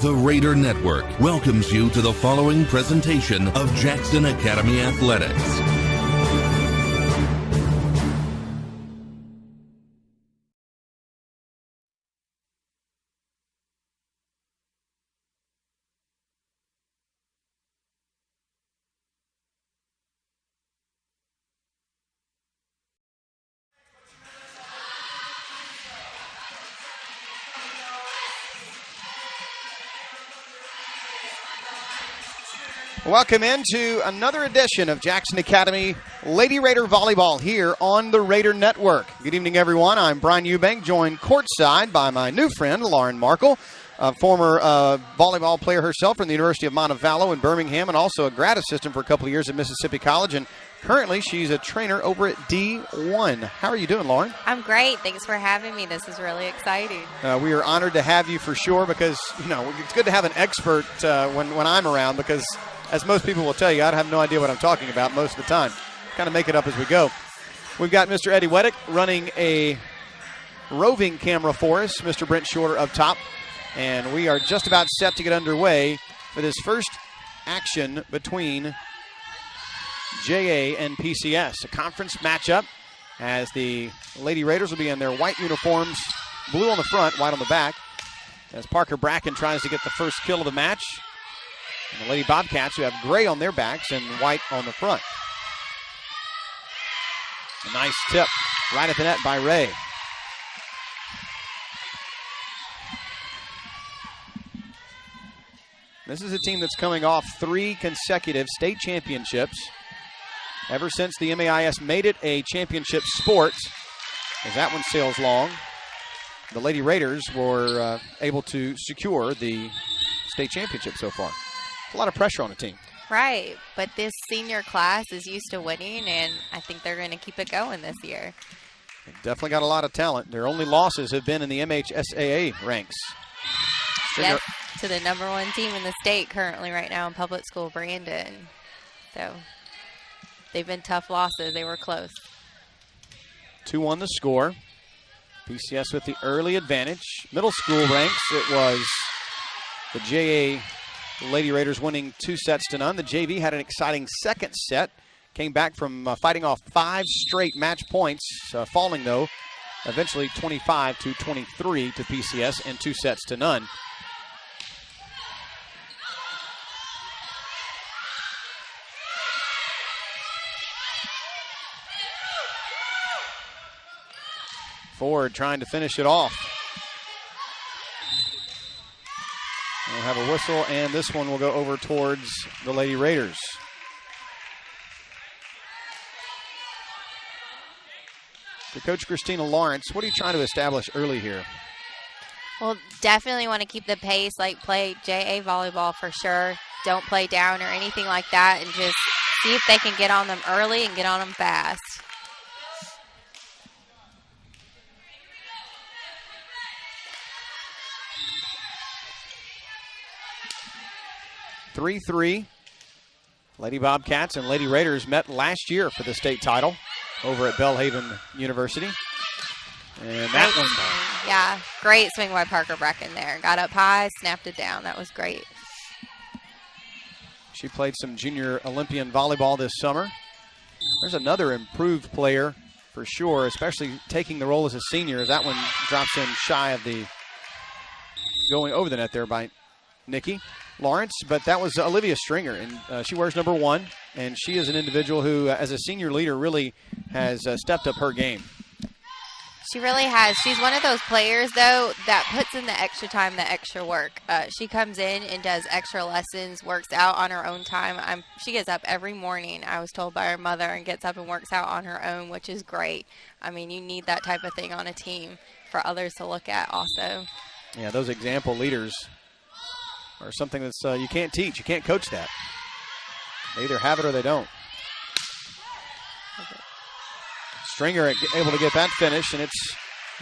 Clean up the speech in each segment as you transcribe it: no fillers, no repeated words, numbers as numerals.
The Raider Network welcomes you to the following presentation of Jackson Academy Athletics. Welcome into another edition of Jackson Academy Lady Raider Volleyball here on the Raider Network. Good evening, everyone. I'm Brian Eubank, joined courtside by my new friend, Lauren Markle, a former volleyball player herself from the University of Montevallo in Birmingham, and also a grad assistant for a couple of years at Mississippi College. And currently, she's a trainer over at D1. How are you doing, Lauren? I'm great. Thanks for having me. This is really exciting. We are honored to have you for sure because, it's good to have an expert when I'm around because, as most people will tell you, I have no idea what I'm talking about most of the time. Kind of make it up as we go. We've got Mr. Eddie Weddick running a roving camera for us, Mr. Brent Shorter up top. And we are just about set to get underway for this first action between JA and PCS. A conference matchup as the Lady Raiders will be in their white uniforms, blue on the front, white on the back, as Parker Bracken tries to get the first kill of the match. And the Lady Bobcats, who have gray on their backs and white on the front. A nice tip right at the net by Ray. This is a team that's coming off 3 consecutive state championships ever since the MAIS made it a championship sport. As that one sails long, the Lady Raiders were able to secure the state championship so far. A lot of pressure on the team. Right, but this senior class is used to winning, and I think they're going to keep it going this year. They've definitely got a lot of talent. Their only losses have been in the MHSAA ranks. Yes, to the #1 team in the state currently right now in public school, Brandon. So they've been tough losses. They were close. 2-1 the score. PCS with the early advantage. Middle school ranks, it was the JA Lady Raiders winning 2-0. The JV had an exciting second set. Came back from fighting off 5 straight match points, falling, though, eventually 25-23 to PCS and 2-0. 4 trying to finish it off. We'll have a whistle, and this one will go over towards the Lady Raiders. For Coach Christina Lawrence, what are you trying to establish early here? Well, definitely want to keep the pace, like play JA volleyball for sure. Don't play down or anything like that, and just see if they can get on them early and get on them fast. (3-3). Lady Bobcats and Lady Raiders met last year for the state title over at Belhaven University. And that one. Yeah, great swing by Parker Bracken there. Got up high, snapped it down. That was great. She played some junior Olympian volleyball this summer. There's another improved player for sure, especially taking the role as a senior. That one drops in shy of the going over the net there by Nikki Lawrence, but that was Olivia Stringer, and she wears #1, and she is an individual who, as a senior leader, really has stepped up her game. She really has. She's one of those players, though, that puts in the extra time, the extra work. She comes in and does extra lessons, works out on her own time. She gets up every morning, I was told by her mother, and gets up and works out on her own, which is great. I mean, you need that type of thing on a team for others to look at also. Yeah, those example leaders are something that's you can't teach. You can't coach that. They either have it or they don't. Stringer able to get that finish, and it's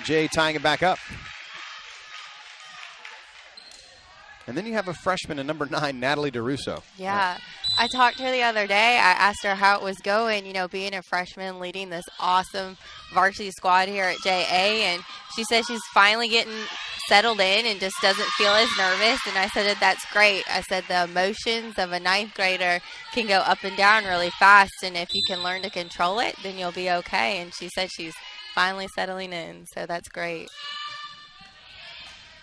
Jay tying it back up. And then you have a freshman in #9, Natalie DeRusso. Yeah. I talked to her the other day. I asked her how it was going, being a freshman, leading this awesome varsity squad here at JA. And she said she's finally getting settled in and just doesn't feel as nervous. And I said, that's great. I said, the emotions of a ninth grader can go up and down really fast. And if you can learn to control it, then you'll be okay. And she said she's finally settling in. So that's great.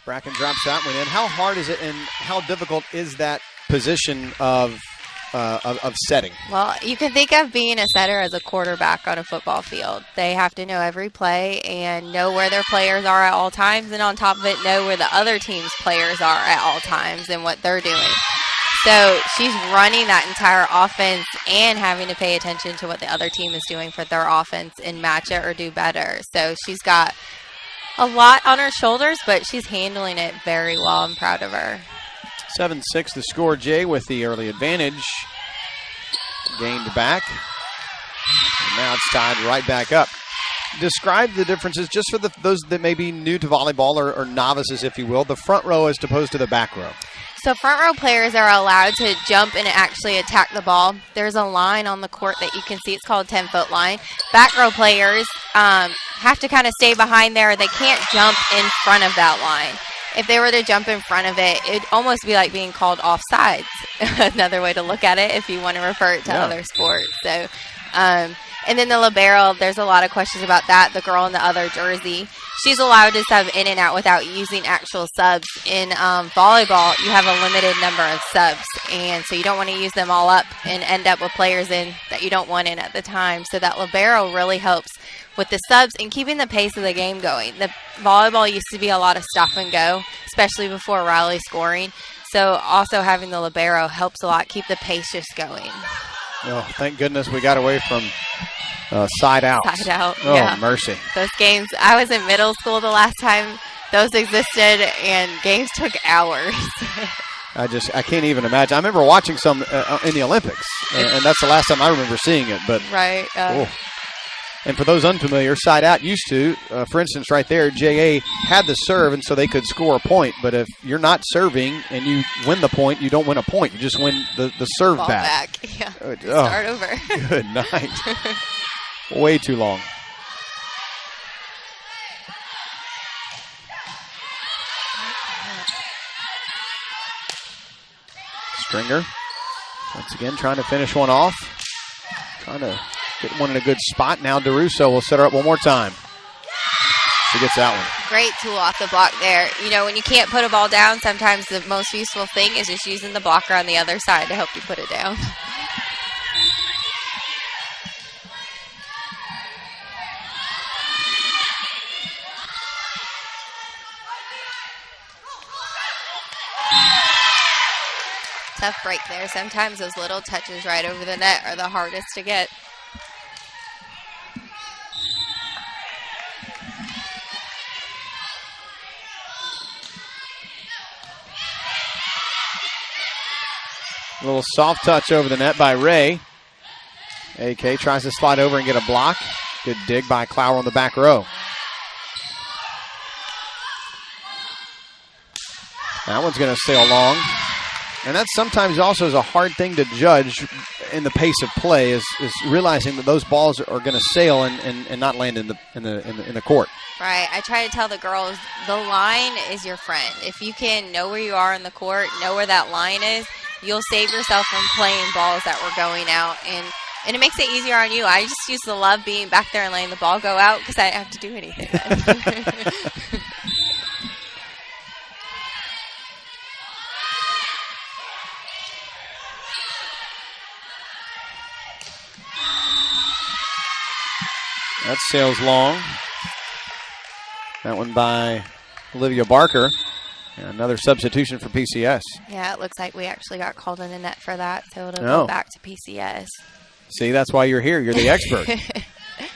Bracken drops that one in. How hard is it and how difficult is that position of setting? Well, you can think of being a setter as a quarterback on a football field. They have to know every play and know where their players are at all times, and on top of it, know where the other team's players are at all times and what they're doing. So she's running that entire offense and having to pay attention to what the other team is doing for their offense and match it or do better. So she's got a lot on her shoulders, but she's handling it very well. I'm proud of her. 7-6 the score, Jay, with the early advantage. Gained back. And now it's tied right back up. Describe the differences just for those that may be new to volleyball or novices, if you will, the front row as opposed to the back row. So front row players are allowed to jump and actually attack the ball. There's a line on the court that you can see. It's called 10-foot line. Back row players have to kind of stay behind there. They can't jump in front of that line. If they were to jump in front of it, it'd almost be like being called offsides. Another way to look at it if you want to refer it to other sports. So, and then the libero, there's a lot of questions about that. The girl in the other jersey, she's allowed to sub in and out without using actual subs. In volleyball, you have a limited number of subs, and so you don't want to use them all up and end up with players in that you don't want in at the time. So that libero really helps with the subs and keeping the pace of the game going. The volleyball used to be a lot of stop and go, especially before rally scoring. So also having the libero helps a lot keep the pace just going. Oh, thank goodness we got away from side out. Side out, oh, yeah. Mercy. Those games, I was in middle school the last time those existed, and games took hours. I can't even imagine. I remember watching some in the Olympics, and that's the last time I remember seeing it. But right. And for those unfamiliar, side out used to, for instance, right there, JA had the serve, and so they could score a point. But if you're not serving and you win the point, you don't win a point. You just win the serve Ball back. Yeah. Start over. Good night. Way too long. Stringer, once again, trying to finish one off. Trying to get one in a good spot. Now DeRusso will set her up one more time. She gets that one. Great tool off the block there. You know, when you can't put a ball down, sometimes the most useful thing is just using the blocker on the other side to help you put it down. Tough break there. Sometimes those little touches right over the net are the hardest to get. A little soft touch over the net by Ray. AK tries to slide over and get a block. Good dig by Clower on the back row. That one's going to sail long. And that sometimes also is a hard thing to judge in the pace of play, is realizing that those balls are going to sail and not land in the court. Right. I try to tell the girls the line is your friend. If you can know where you are in the court, know where that line is, you'll save yourself from playing balls that were going out. And it makes it easier on you. I just used to love being back there and letting the ball go out because I didn't have to do anything then. That sails long. That one by Olivia Barker. And another substitution for PCS. Yeah, it looks like we actually got called in the net for that, so it'll go back to PCS. See, that's why you're here. You're the expert.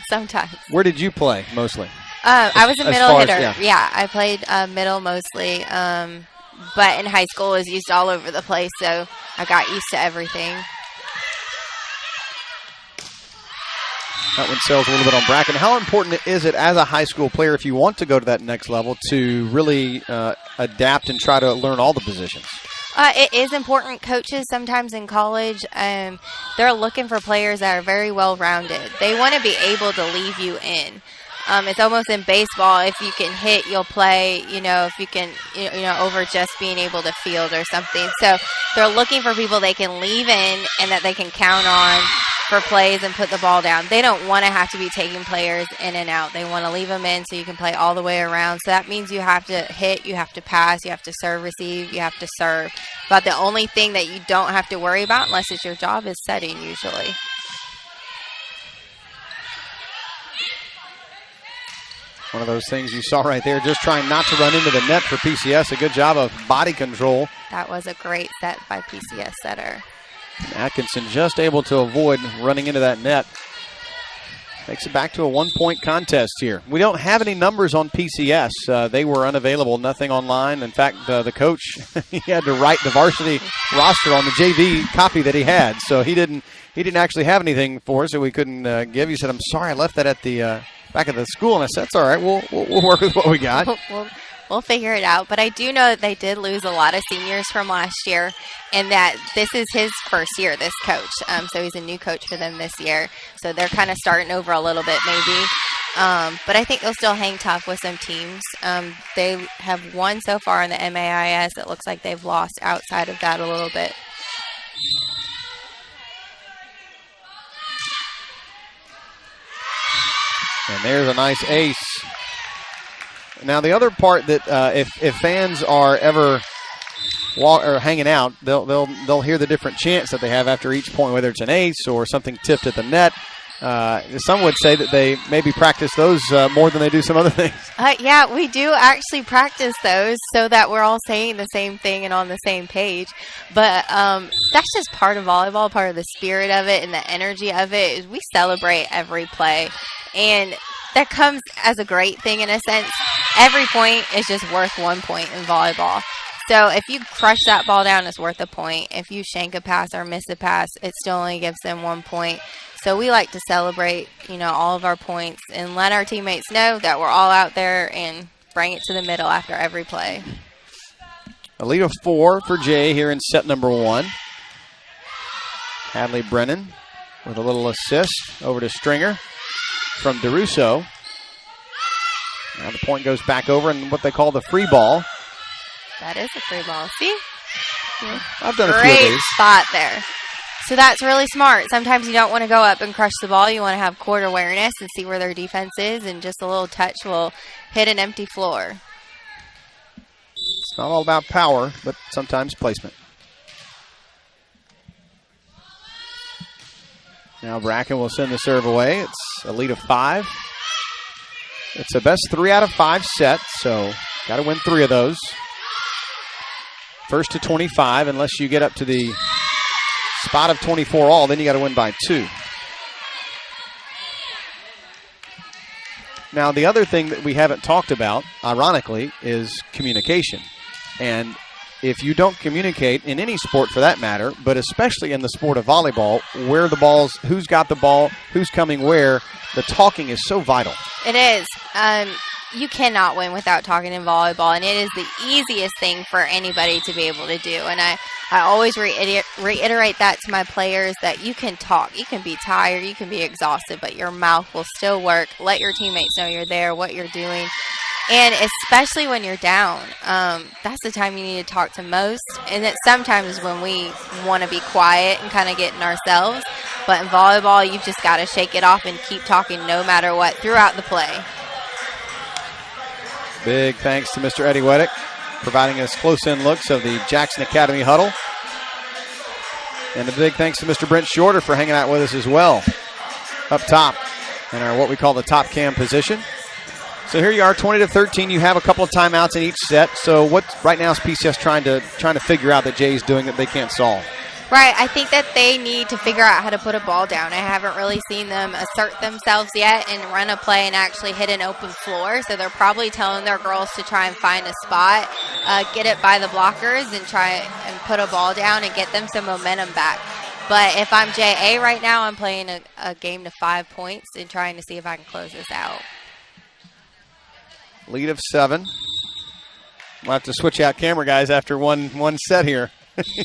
Sometimes. Where did you play mostly? I was a middle hitter. Yeah, I played middle mostly. But in high school, it was used all over the place, so I got used to everything. That one sails a little bit on Bracken. How important is it as a high school player, if you want to go to that next level, to really adapt and try to learn all the positions? It is important. Coaches sometimes in college, they're looking for players that are very well-rounded. They want to be able to leave you in. It's almost in baseball. If you can hit, you'll play. If you can, over just being able to field or something. So they're looking for people they can leave in and that they can count on for plays and put the ball down. They don't want to have to be taking players in and out. They want to leave them in so you can play all the way around. So that means you have to hit, you have to pass, you have to serve, receive, you have to serve. But the only thing that you don't have to worry about, unless it's your job, is setting usually. One of those things you saw right there, just trying not to run into the net for PCS. A good job of body control. That was a great set by PCS setter. Atkinson just able to avoid running into that net. Takes it back to a 1-point contest here. We don't have any numbers on PCS. They were unavailable, nothing online. In fact, the coach, he had to write the varsity roster on the JV copy that he had. So he didn't actually have anything for us that we couldn't give. He said, I'm sorry, I left that at the back of the school. And I said, that's all right. We'll work with what we got. We'll figure it out. But I do know that they did lose a lot of seniors from last year, and that this is his first year, this coach. So he's a new coach for them this year. So they're kind of starting over a little bit maybe. But I think they'll still hang tough with some teams. They have won so far in the MAIS. It looks like they've lost outside of that a little bit. And there's a nice ace. Now, the other part that if fans are ever hanging out, they'll hear the different chants that they have after each point, whether it's an ace or something tipped at the net. Some would say that they maybe practice those more than they do some other things. Yeah, we do actually practice those so that we're all saying the same thing and on the same page. But that's just part of volleyball, part of the spirit of it and the energy of it. Is we celebrate every play. And that comes as a great thing in a sense. Every point is just worth 1 point in volleyball. So if you crush that ball down, it's worth a point. If you shank a pass or miss a pass, it still only gives them 1 point. So we like to celebrate, all of our points and let our teammates know that we're all out there and bring it to the middle after every play. A lead of 4 for Jay here in set number 1. Hadley Brennan with a little assist over to Stringer from DeRusso. Now the point goes back over in what they call the free ball. That is a free ball. See? Yeah, I've done a few of Great these. spot there. So that's really smart. Sometimes you don't want to go up and crush the ball. You want to have court awareness and see where their defense is, and just a little touch will hit an empty floor. It's not all about power, but sometimes placement. Now Bracken will send the serve away. It's a lead of 5. It's a best 3 out of 5 set, so got to win 3 of those. First to 25, unless you get up to the spot of 24 all, then you got to win by 2. Now, the other thing that we haven't talked about, ironically, is communication. And if you don't communicate in any sport for that matter, but especially in the sport of volleyball, where the ball's, who's got the ball, who's coming where, the talking is so vital. It is. You cannot win without talking in volleyball, and it is the easiest thing for anybody to be able to do. And I always reiterate that to my players, that you can talk. You can be tired, you can be exhausted, but your mouth will still work. Let your teammates know you're there, what you're doing. And especially when you're down, that's the time you need to talk to most. And it sometimes is when we want to be quiet and kind of get in ourselves. But in volleyball, you've just got to shake it off and keep talking no matter what throughout the play. Big thanks to Mr. Eddie Weddick, providing us close-in looks of the Jackson Academy huddle. And a big thanks to Mr. Brent Shorter for hanging out with us as well up top in our what we call the top cam position. So here you are, 20-13. You have a couple of timeouts in each set. So what right now is PCS trying to figure out that Jay's doing that they can't solve? Right. I think that they need to figure out how to put a ball down. I haven't really seen them assert themselves yet and run a play and actually hit an open floor. So they're probably telling their girls to try and find a spot, get it by the blockers, and try and put a ball down and get them some momentum back. But if I'm JA right now, I'm playing a game to 5 points and trying to see if I can close this out. Lead of 7. We'll have to switch out camera guys after one set here.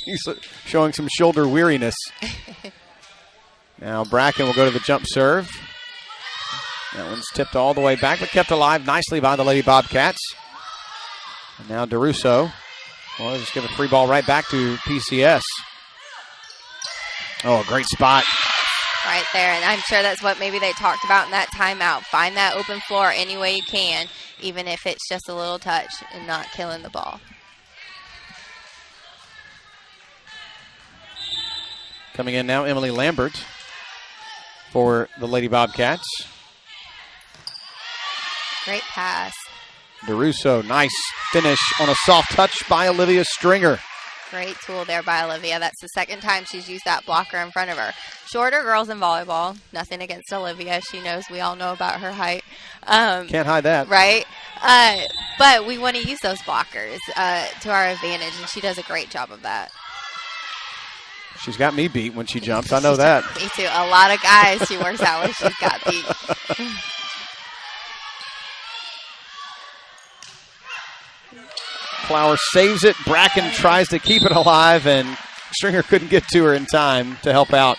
He's showing some shoulder weariness. Now Bracken will go to the jump serve. That one's tipped all the way back, but kept alive nicely by the Lady Bobcats. And now DeRusso. Well, just give a free ball right back to PCS. Oh, a great spot. Right there, and I'm sure that's what maybe they talked about in that timeout. Find that open floor any way you can, even if it's just a little touch and not killing the ball. Coming in now, Emily Lambert for the Lady Bobcats. Great pass. DeRusso, nice finish on a soft touch by Olivia Stringer. Great tool there by Olivia. That's the second time she's used that blocker in front of her. Shorter girls in volleyball. Nothing against Olivia. She knows we all know about her height. Can't hide that. Right? But we want to use those blockers to our advantage, and she does a great job of that. She's got me beat when she jumps. I know that. Me too. A lot of guys she works out with, she's got beat. Flower saves it. Bracken tries to keep it alive, and Stringer couldn't get to her in time to help out.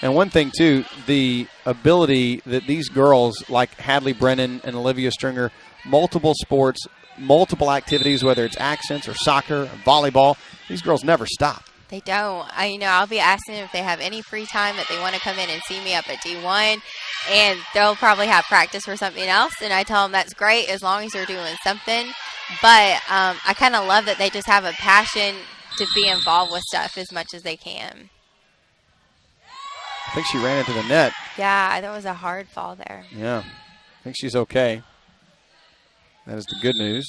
And one thing, too, the ability that these girls, like Hadley Brennan and Olivia Stringer, multiple sports, multiple activities, whether it's accents or soccer or volleyball, these girls never stop. They don't. I'll be asking them if they have any free time that they want to come in and see me up at D1, and they'll probably have practice for something else, and I tell them that's great as long as you're doing something. But I kind of love that they just have a passion to be involved with stuff as much as they can. I think she ran into the net. Yeah, there was a hard fall there. Yeah, I think she's okay. That is the good news.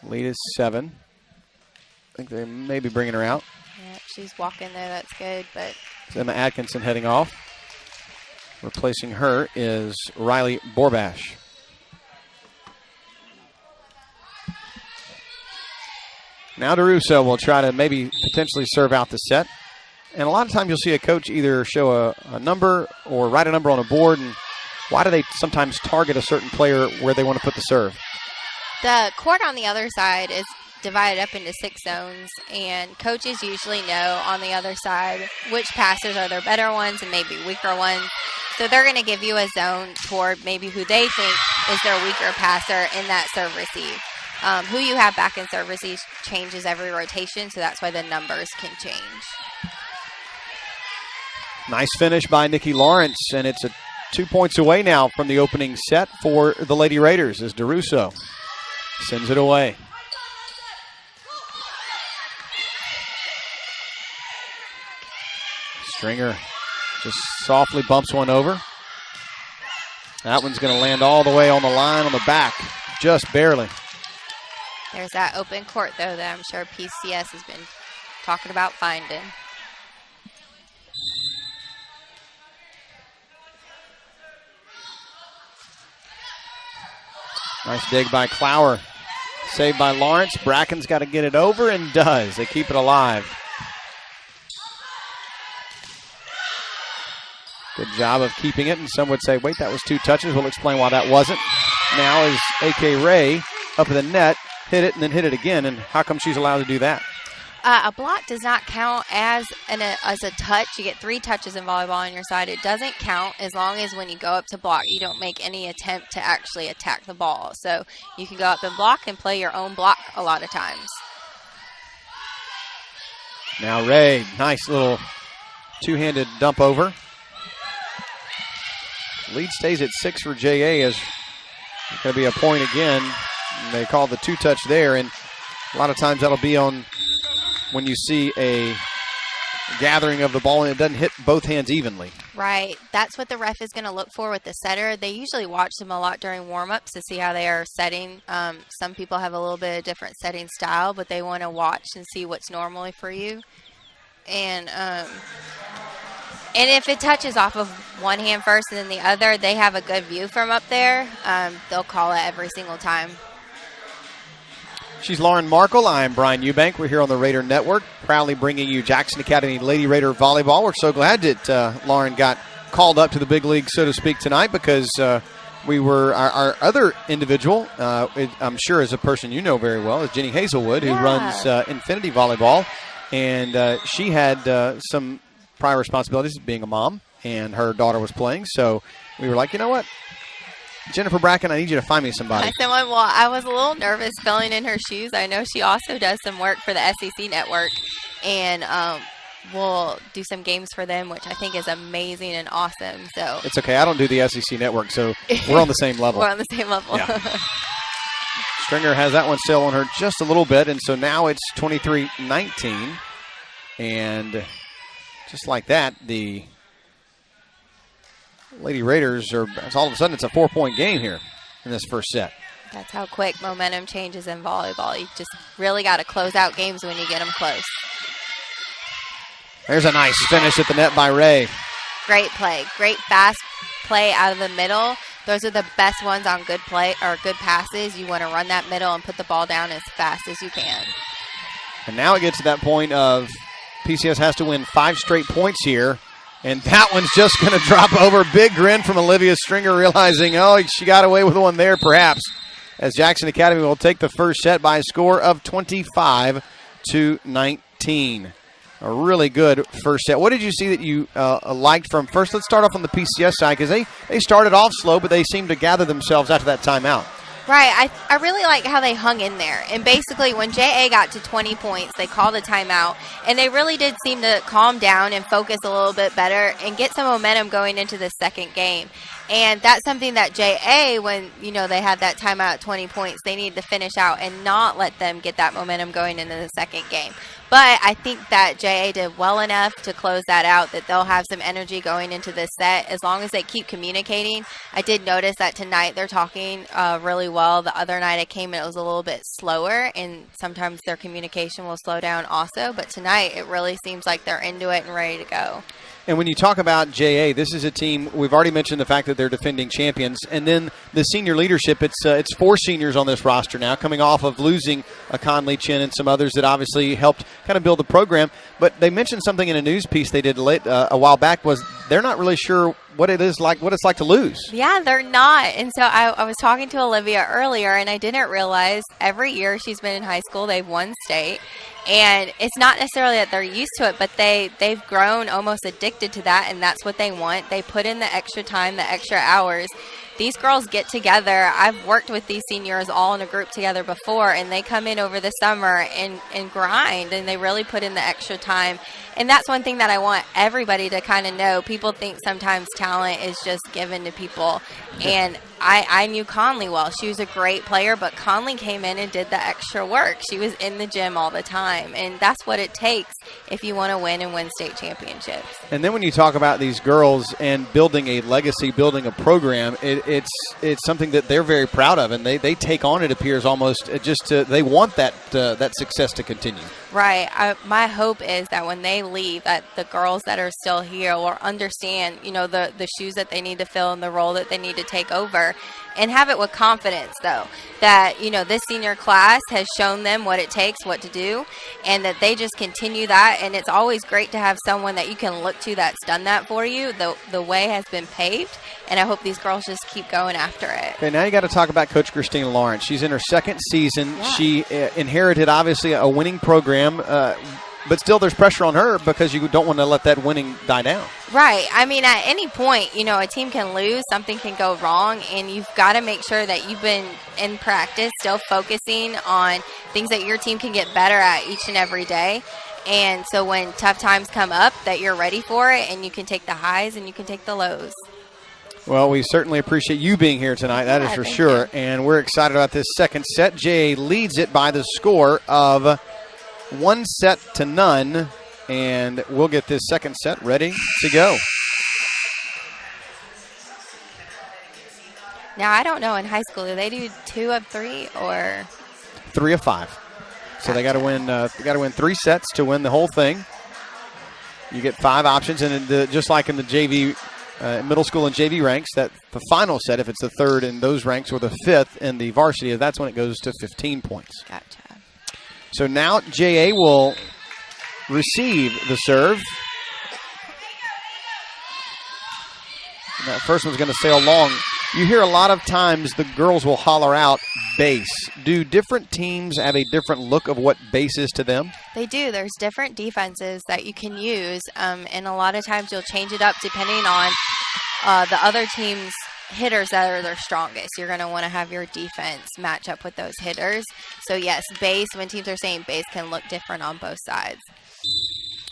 Lead is 7. I think they may be bringing her out. Yeah, she's walking there. That's good. But it's Emma Atkinson heading off. Replacing her is Riley Borbash. Now DeRusso will try to maybe potentially serve out the set. And a lot of times you'll see a coach either show a number or write a number on a board. And why do they sometimes target a certain player where they want to put the serve? The court on the other side is divided up into 6 zones, and coaches usually know on the other side which passers are their better ones and maybe weaker ones. So they're going to give you a zone toward maybe who they think is their weaker passer in that serve receive. Who you have back in serve receive changes every rotation, so that's why the numbers can change. Nice finish by Nikki Lawrence, and it's 2 points away now from the opening set for the Lady Raiders as DeRusso sends it away. Stringer just softly bumps one over. That one's going to land all the way on the line on the back, just barely. There's that open court, though, that I'm sure PCS has been talking about finding. Nice dig by Clower. Saved by Lawrence. Bracken's got to get it over and does. They keep it alive. Good job of keeping it, and some would say, wait, that was 2 touches. We'll explain why that wasn't. Now is A.K. Ray up in the net, hit it, and then hit it again, and how come she's allowed to do that? A block does not count as a touch. You get 3 touches in volleyball on your side. It doesn't count as long as when you go up to block, you don't make any attempt to actually attack the ball. So you can go up and block and play your own block a lot of times. Now Ray, nice little 2-handed dump over. Lead stays at 6 for JA as it's going to be a point again. And they call the 2-touch there, and a lot of times that'll be on when you see a gathering of the ball and it doesn't hit both hands evenly. Right. That's what the ref is going to look for with the setter. They usually watch them a lot during warm-ups to see how they are setting. Some people have a little bit of different setting style, but they want to watch and see what's normally for you. And if it touches off of one hand first and then the other, they have a good view from up there. They'll call it every single time. She's Lauren Markle. I'm Brian Eubank. We're here on the Raider Network, proudly bringing you Jackson Academy Lady Raider Volleyball. We're so glad that Lauren got called up to the big league, so to speak, tonight because we were our other individual, I'm sure is a person you know very well, is Jenny Hazelwood, who runs Infinity Volleyball. And she had some prior responsibilities as being a mom and her daughter was playing. So we were like, you know what? Jennifer Bracken, I need you to find me somebody. I said, well, I was a little nervous filling in her shoes. I know she also does some work for the SEC network, and we'll do some games for them, which I think is amazing and awesome. So it's okay. I don't do the SEC network, so we're on the same level. We're on the same level. Yeah. Stringer has that one still on her just a little bit, and so now it's 23-19. And just like that, the Lady Raiders are, all of a sudden, it's a 4-point game here in this first set. That's how quick momentum changes in volleyball. You just really got to close out games when you get them close. There's a nice finish at the net by Ray. Great play. Great fast play out of the middle. Those are the best ones on good play or good passes. You want to run that middle and put the ball down as fast as you can. And now it gets to that point of PCS has to win 5 straight points here. And that one's just going to drop over. Big grin from Olivia Stringer, realizing, oh, she got away with one there perhaps. As Jackson Academy will take the first set by a score of 25-19. A really good first set. What did you see that you liked from first? Let's start off on the PCS side because they started off slow, but they seemed to gather themselves after that timeout. Right. I really like how they hung in there. And basically when JA got to 20 points, they called a timeout. And they really did seem to calm down and focus a little bit better and get some momentum going into the second game. And that's something that JA, when, they had that timeout at 20 points, they need to finish out and not let them get that momentum going into the second game. But I think that JA did well enough to close that out, that they'll have some energy going into this set as long as they keep communicating. I did notice that tonight they're talking really well. The other night I came and it was a little bit slower, and sometimes their communication will slow down also. But tonight it really seems like they're into it and ready to go. And when you talk about JA, this is a team, we've already mentioned the fact that they're defending champions. And then the senior leadership, it's 4 seniors on this roster now, coming off of losing a Conley Chin and some others that obviously helped kind of build the program. But they mentioned something in a news piece they did a while back was they're not really sure what it's like to lose. Yeah, they're not. And so I was talking to Olivia earlier, and I didn't realize every year she's been in high school, they've won state. And it's not necessarily that they're used to it, but they've grown almost addicted to that, and that's what they want. They put in the extra time, the extra hours. These girls get together. I've worked with these seniors all in a group together before, and they come in over the summer and grind, and they really put in the extra time. And that's one thing that I want everybody to kind of know. People think sometimes talent is just given to people. And I knew Conley well. She was a great player, but Conley came in and did the extra work. She was in the gym all the time. And that's what it takes if you want to win and win state championships. And then when you talk about these girls and building a legacy, building a program, it's something that they're very proud of. And they take on, it appears, almost they want that success to continue. Right. My hope is that when they leave, that the girls that are still here will understand, the shoes that they need to fill and the role that they need to take over, and have it with confidence, though, that, this senior class has shown them what it takes, what to do, and that they just continue that. And it's always great to have someone that you can look to that's done that for you. The way has been paved, and I hope these girls just keep going after it. Okay, now you got to talk about Coach Christina Lawrence. She's in her second season. Yeah. She inherited, obviously, a winning program, but still there's pressure on her because you don't want to let that winning die down. Right. I mean, at any point, a team can lose, something can go wrong, and you've got to make sure that you've been in practice still focusing on things that your team can get better at each and every day. And so when tough times come up, that you're ready for it, and you can take the highs and you can take the lows. Well, we certainly appreciate you being here tonight, that is for sure. You. And we're excited about this second set. JA leads it by the score of 1-0. And we'll get this second set ready to go. Now, I don't know in high school, do they do 2 of 3 or 3 of 5? So they got to win. They got to win 3 sets to win the whole thing. You get 5 options, and just like in the JV, middle school and JV ranks, that the final set, if it's the 3rd in those ranks or the 5th in the varsity, that's when it goes to 15 points. Gotcha. So now JA will receive the serve. And that first one's going to sail long. You hear a lot of times the girls will holler out, base. Do different teams have a different look of what base is to them? They do. There's different defenses that you can use, and a lot of times you'll change it up depending on the other team's hitters that are their strongest. You're going to want to have your defense match up with those hitters. So, yes, base, when teams are saying base, can look different on both sides.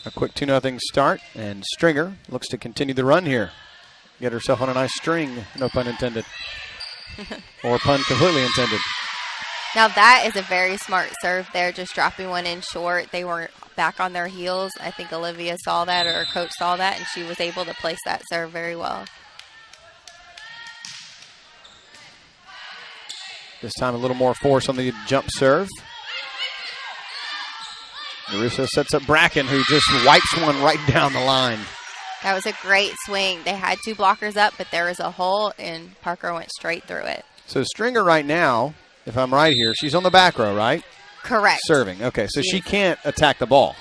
A quick 2-0 start, and Stringer looks to continue the run here. Get herself on a nice string, no pun intended. Or pun completely intended. Now that is a very smart serve there, just dropping one in short. They were back on their heels. I think Olivia saw that, or her coach saw that, and she was able to place that serve very well. This time a little more force on the jump serve. Russo sets up Bracken, who just wipes one right down the line. That was a great swing. They had two blockers up, but there was a hole, and Parker went straight through it. So Stringer right now, if I'm right here, she's on the back row, right? Correct. Serving. Okay, so she can't attack the ball.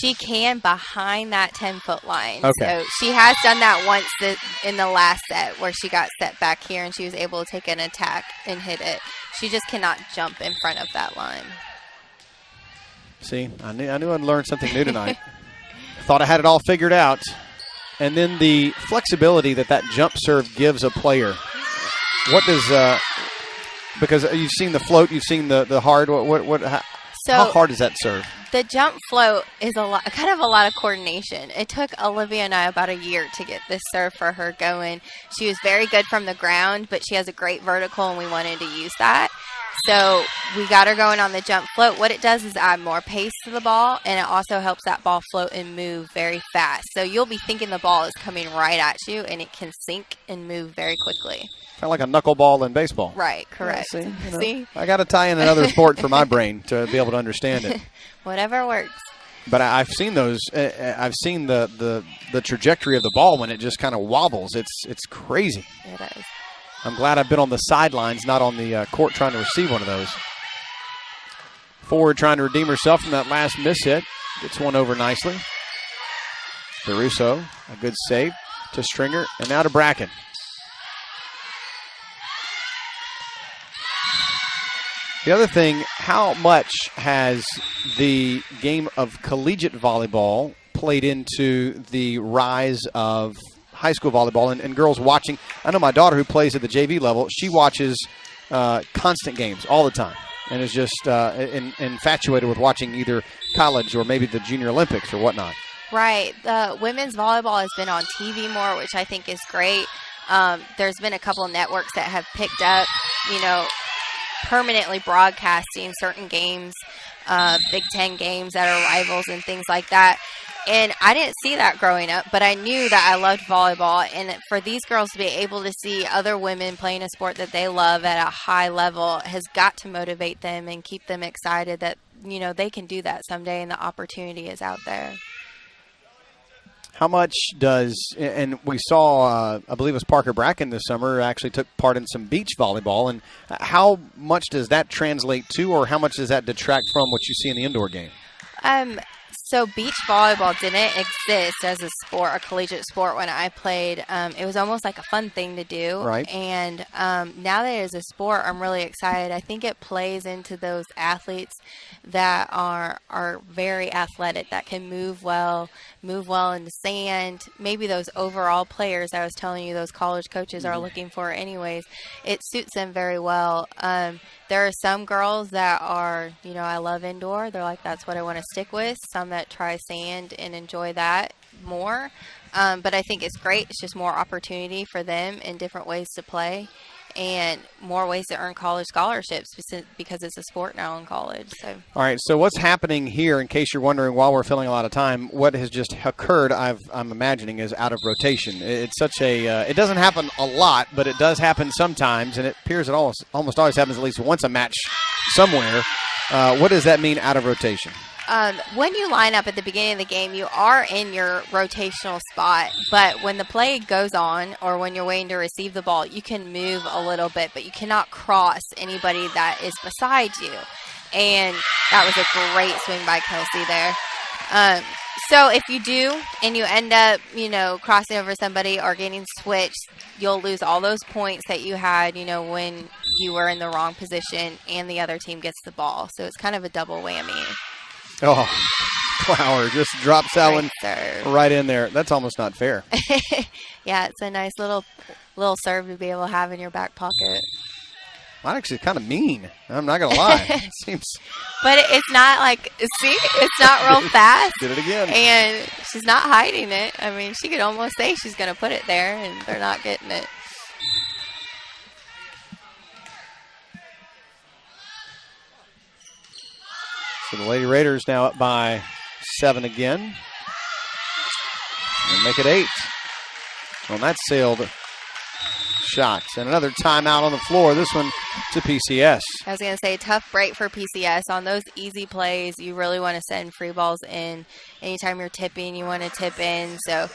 She can behind that 10-foot line. Okay. So she has done that once in the last set where she got set back here and she was able to take an attack and hit it. She just cannot jump in front of that line. See, I knew I'd learned something new tonight. Thought I had it all figured out. And then the flexibility that jump serve gives a player. What does because you've seen the float, you've seen the hard. How hard is that serve? The jump float is a lot of coordination. It took Olivia and I about a year to get this serve for her going. She was very good from the ground, but she has a great vertical, and we wanted to use that. So we got her going on the jump float. What it does is add more pace to the ball, and it also helps that ball float and move very fast. So you'll be thinking the ball is coming right at you, and it can sink and move very quickly. Kind of like a knuckleball in baseball. Right, correct. Yeah, see? I got to tie in another sport for my brain to be able to understand it. Whatever works. But I've seen those. I've seen the trajectory of the ball when it just kind of wobbles. It's crazy. It is. I'm glad I've been on the sidelines, not on the court trying to receive one of those. Forward trying to redeem herself from that last miss hit. Gets one over nicely. DeRusso, a good save to Stringer, and now to Bracken. The other thing, how much has the game of collegiate volleyball played into the rise of high school volleyball and girls watching? I know my daughter, who plays at the JV level, she watches constant games all the time and is just infatuated with watching either college or maybe the Junior Olympics or whatnot. Right. The women's volleyball has been on TV more, which I think is great. There's been a couple of networks that have picked up, permanently broadcasting certain games, Big Ten games that are rivals and things like that. And I didn't see that growing up, but I knew that I loved volleyball. And for these girls to be able to see other women playing a sport that they love at a high level has got to motivate them and keep them excited that, they can do that someday and the opportunity is out there. How much and we saw, I believe it was Parker Bracken this summer, actually took part in some beach volleyball. And how much does that translate to, or how much does that detract from what you see in the indoor game? So beach volleyball didn't exist as a sport, a collegiate sport, when I played. It was almost like a fun thing to do. Right. And now that it is a sport, I'm really excited. I think it plays into those athletes that are very athletic, that can move well in the sand. Maybe those overall players I was telling you, those college coaches are looking for anyways. It suits them very well. There are some girls that are, I love indoor. They're like, that's what I want to stick with. Some that try sand and enjoy that more. But I think it's great. It's just more opportunity for them in different ways to play and more ways to earn college scholarships because it's a sport now in college. So. All right, so what's happening here, in case you're wondering, while we're filling a lot of time, what has just occurred, I'm imagining, is out of rotation. It's such it doesn't happen a lot, but it does happen sometimes, and it appears it almost always happens at least once a match somewhere. What does that mean, out of rotation? When you line up at the beginning of the game, you are in your rotational spot, but when the play goes on or when you're waiting to receive the ball, you can move a little bit, but you cannot cross anybody that is beside you. And that was a great swing by Kelsey there. So if you do and you end up, crossing over somebody or getting switched, you'll lose all those points that you had, when you were in the wrong position and the other team gets the ball. So it's kind of a double whammy. Oh, Clower just drops that one serve. Right in there. That's almost not fair. Yeah, it's a nice little serve to be able to have in your back pocket. Well, actually kind of mean. I'm not going to lie. It seems. But it's not like, see, it's not real fast. Did it again. And she's not hiding it. I mean, she could almost say she's going to put it there, and they're not getting it. So the Lady Raiders now up by 7 again. And make it 8. Well, that sailed shots. And another timeout on the floor. This one to PCS. I was going to say, tough break for PCS. On those easy plays, you really want to send free balls in. Anytime you're tipping, you want to tip in. So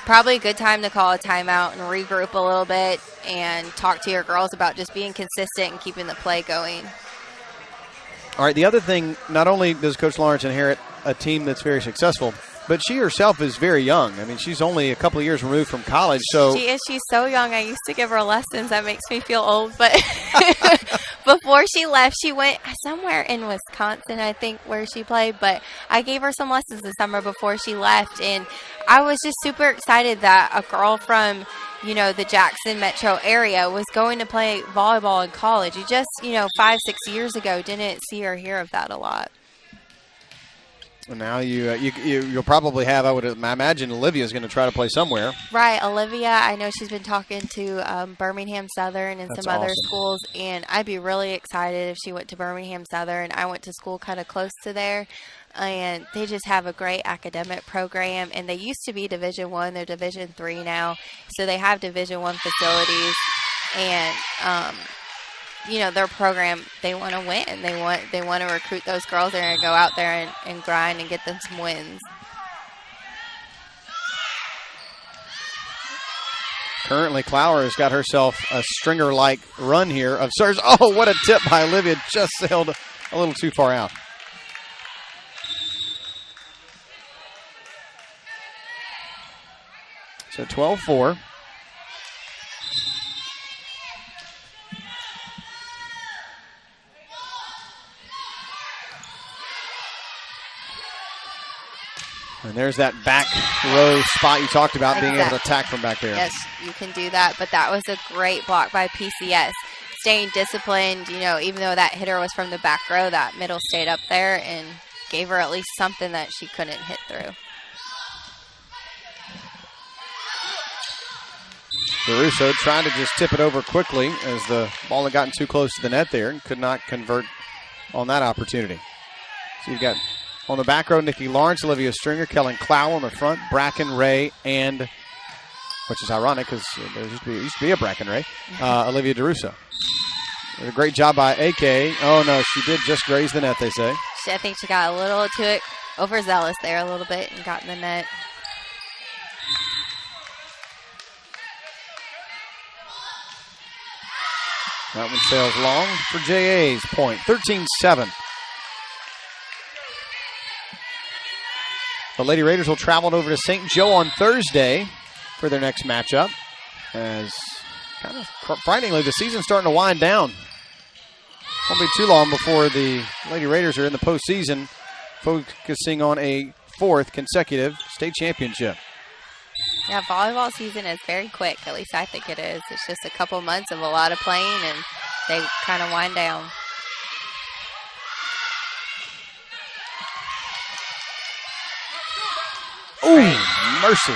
probably a good time to call a timeout and regroup a little bit and talk to your girls about just being consistent and keeping the play going. All right, the other thing, not only does Coach Lawrence inherit a team that's very successful, but she herself is very young. I mean, she's only a couple of years removed from college. So she is. She's so young. I used to give her lessons. That makes me feel old. But before she left, she went somewhere in Wisconsin, I think, where she played. But I gave her some lessons this summer before she left. And I was just super excited that a girl from, the Jackson metro area was going to play volleyball in college. You just, 5-6 years ago didn't see or hear of that a lot. Now you'll probably have, I imagine Olivia's going to try to play somewhere. Right, Olivia, I know she's been talking to Birmingham Southern and That's some other awesome. schools, and I'd be really excited if she went to Birmingham Southern. I went to school kind of close to there, and they just have a great academic program, and they used to be Division I. They're Division III now, so they have Division I facilities, and their program, they want to win. They want to recruit those girls. They're going to go out there and grind and get them some wins. Currently, Clower has got herself a stringer-like run here of serves. Oh, what a tip by Olivia. Just sailed a little too far out. So 12-4. And there's that back row spot you talked about, being able to attack from back there. Yes, you can do that, but that was a great block by PCS. Staying disciplined, even though that hitter was from the back row, that middle stayed up there and gave her at least something that she couldn't hit through. DeRusso tried to just tip it over quickly as the ball had gotten too close to the net there and could not convert on that opportunity. So you've got on the back row, Nikki Lawrence, Olivia Stringer, Kellen Clow on the front, Bracken Ray, and, which is ironic because there used to be a Bracken Ray, Olivia DeRusso. Did a great job by AK. Oh, no, she did just graze the net, they say. I think she got a little too overzealous there a little bit and got in the net. That one sails long for JA's point, 13-7. The Lady Raiders will travel over to St. Joe on Thursday for their next matchup. As kind of frighteningly, the season's starting to wind down. Won't be too long before the Lady Raiders are in the postseason, focusing on a 4th consecutive state championship. Yeah, volleyball season is very quick. At least I think it is. It's just a couple months of a lot of playing, and they kind of wind down. Ooh, mercy.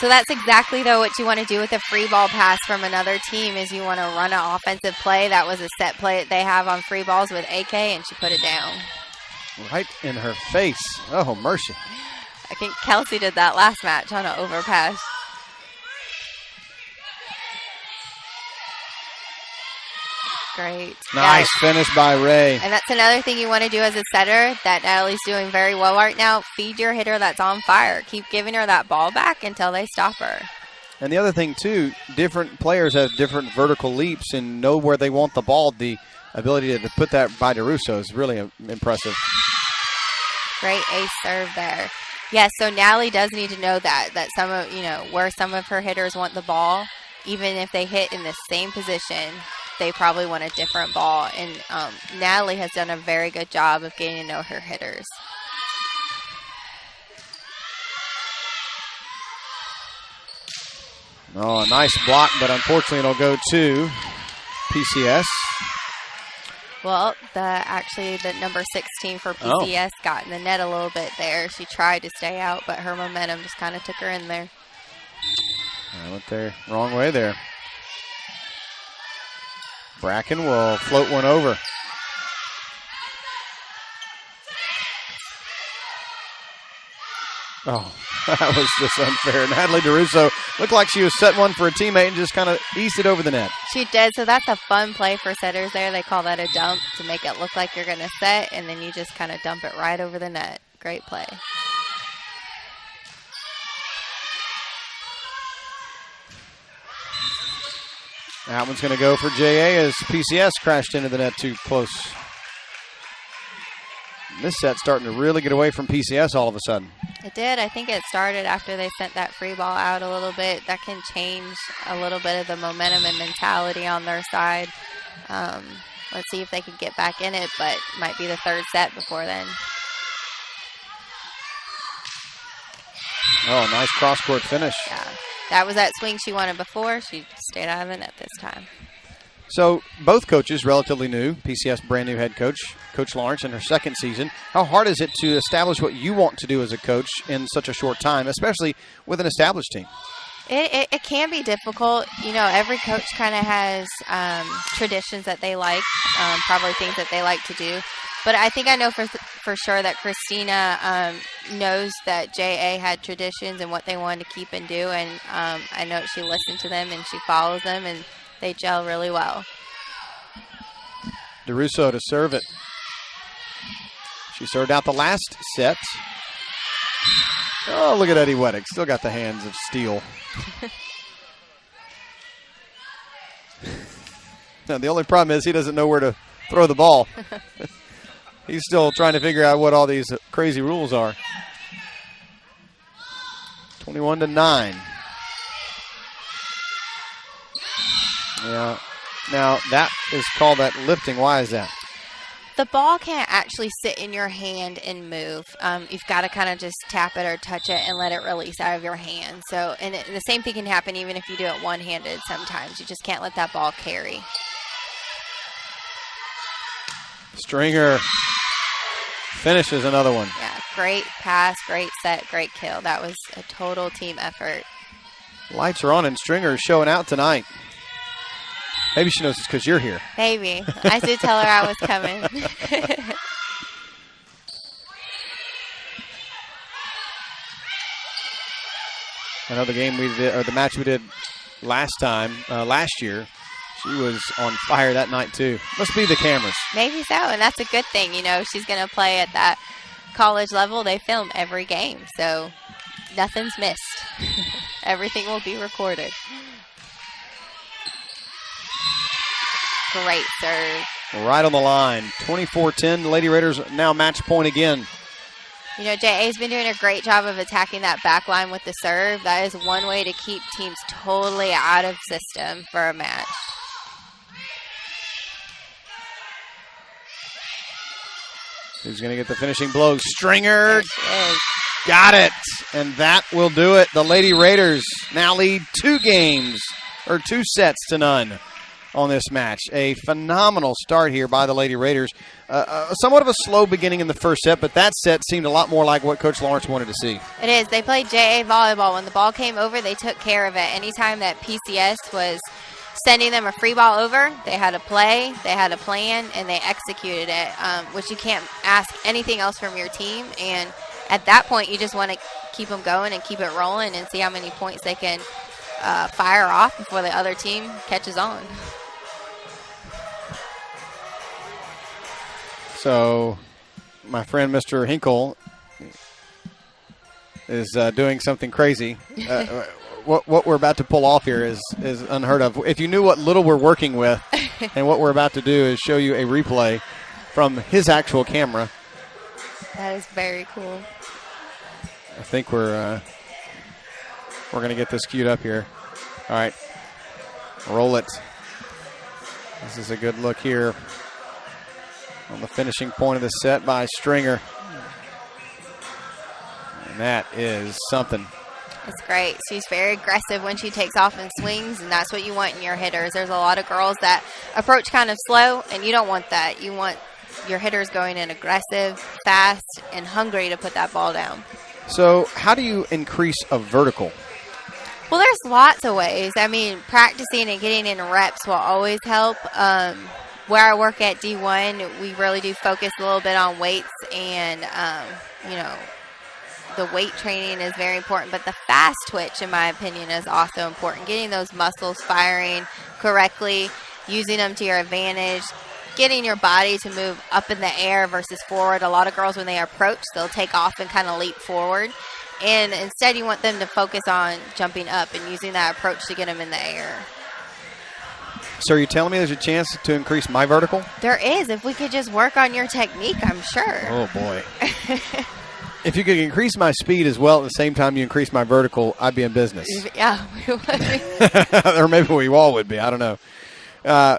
So that's exactly, though, what you want to do with a free ball pass from another team is you want to run an offensive play. That was a set play that they have on free balls with AK, and she put it down. Right in her face. Oh, mercy. I think Kelsey did that last match on an overpass. Great. Nice finish by Ray. And that's another thing you want to do as a setter that Natalie's doing very well right now. Feed your hitter that's on fire. Keep giving her that ball back until they stop her. And the other thing, too, different players have different vertical leaps and know where they want the ball. The ability to put that by DeRusso is really impressive. Great ace serve there. Yes, so Natalie does need to know that some of, where some of her hitters want the ball, even if they hit in the same position. they probably want a different ball. And Natalie has done a very good job of getting to know her hitters. Oh, a nice block, but unfortunately it'll go to PCS. Well, the number 16 for PCS got in the net a little bit there. She tried to stay out, but her momentum just kind of took her in there. I went there wrong way there. Bracken will float one over. Oh, that was just unfair. Natalie DeRusso looked like she was setting one for a teammate and just kind of eased it over the net. She did, so that's a fun play for setters there. They call that a dump to make it look like you're going to set, and then you just kind of dump it right over the net. Great play. That one's going to go for JA as PCS crashed into the net too close. This set's starting to really get away from PCS all of a sudden. It did. I think it started after they sent that free ball out a little bit. That can change a little bit of the momentum and mentality on their side. Let's see if they can get back in it, but it might be the third set before then. Oh, nice cross-court finish. Yeah, that was that swing she wanted before. She stayed out of the net this time. So both coaches relatively new. PCS brand new head coach, Coach Lawrence, in her second season. How hard is it to establish what you want to do as a coach in such a short time, especially with an established team? It can be difficult. You know, every coach kind of has traditions that they like, probably things that they like to do. But I think I know for sure that Christina knows that JA had traditions and what they wanted to keep and do. And I know she listened to them and she follows them, and they gel really well. DeRusso to serve it. She served out the last set. Oh, look at Eddie Weddick. Still got the hands of steel. Now, the only problem is he doesn't know where to throw the ball. He's still trying to figure out what all these crazy rules are. 21-9. Yeah. Now, that is called that lifting. Why is that? The ball can't actually sit in your hand and move. You've got to kind of just tap it or touch it and let it release out of your hand. So, and the same thing can happen even if you do it one-handed sometimes. You just can't let that ball carry. Stringer finishes another one. Yeah, great pass, great set, great kill. That was a total team effort. Lights are on and Stringer is showing out tonight. Maybe she knows it's because you're here. Maybe. I did tell her I was coming. I know the game we did, or the match we did last year, she was on fire that night too. Must be the cameras. Maybe so, and that's a good thing. You know, she's going to play at that college level. They film every game, so nothing's missed. Everything will be recorded. Great serve. Right on the line. 24-10. The Lady Raiders now match point again. You know, JA's been doing a great job of attacking that back line with the serve. That is one way to keep teams totally out of system for a match. Who's going to get the finishing blow? Stringer. Got it. And that will do it. The Lady Raiders now lead 2 sets to none on this match. A phenomenal start here by the Lady Raiders. Somewhat of a slow beginning in the first set, but that set seemed a lot more like what Coach Lawrence wanted to see. It is. They played JA volleyball. When the ball came over, they took care of it. Anytime that PCS was sending them a free ball over, they had a play, they had a plan, and they executed it, which you can't ask anything else from your team. And at that point, you just want to keep them going and keep it rolling and see how many points they can fire off before the other team catches on. So my friend Mr. Hinkle is doing something crazy. What we're about to pull off here is unheard of. If you knew what little we're working with and what we're about to do is show you a replay from his actual camera. That is very cool. I think we're going to get this queued up here. All right. Roll it. This is a good look here on the finishing point of the set by Stringer. And that is something. It's great. She's very aggressive when she takes off and swings, and that's what you want in your hitters. There's a lot of girls that approach kind of slow, and you don't want that. You want your hitters going in aggressive, fast, and hungry to put that ball down. So how do you increase a vertical? Well, there's lots of ways. I mean, practicing and getting in reps will always help. Where I work at D1, we really do focus a little bit on weights, and, the weight training is very important, but the fast twitch, in my opinion, is also important. Getting those muscles firing correctly, using them to your advantage, getting your body to move up in the air versus forward. A lot of girls, when they approach, they'll take off and kind of leap forward. And instead, you want them to focus on jumping up and using that approach to get them in the air. So are you telling me there's a chance to increase my vertical? There is. If we could just work on your technique, I'm sure. Oh, boy. If you could increase my speed as well at the same time you increase my vertical, I'd be in business. Yeah, we would be. Or maybe we all would be. I don't know.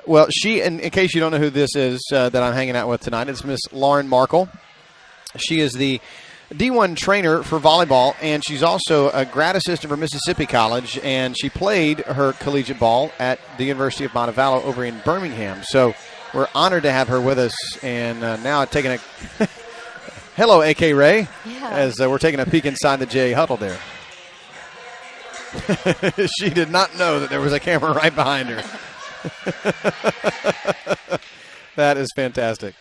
Well, she, in case you don't know who this is that I'm hanging out with tonight, it's Miss Lauren Markle. She is the D1 trainer for volleyball, and she's also a grad assistant for Mississippi College, and she played her collegiate ball at the University of Montevallo over in Birmingham. So we're honored to have her with us, and now taking a hello, A.K. Ray, as we're taking a peek inside the JA huddle there. She did not know that there was a camera right behind her. That is fantastic.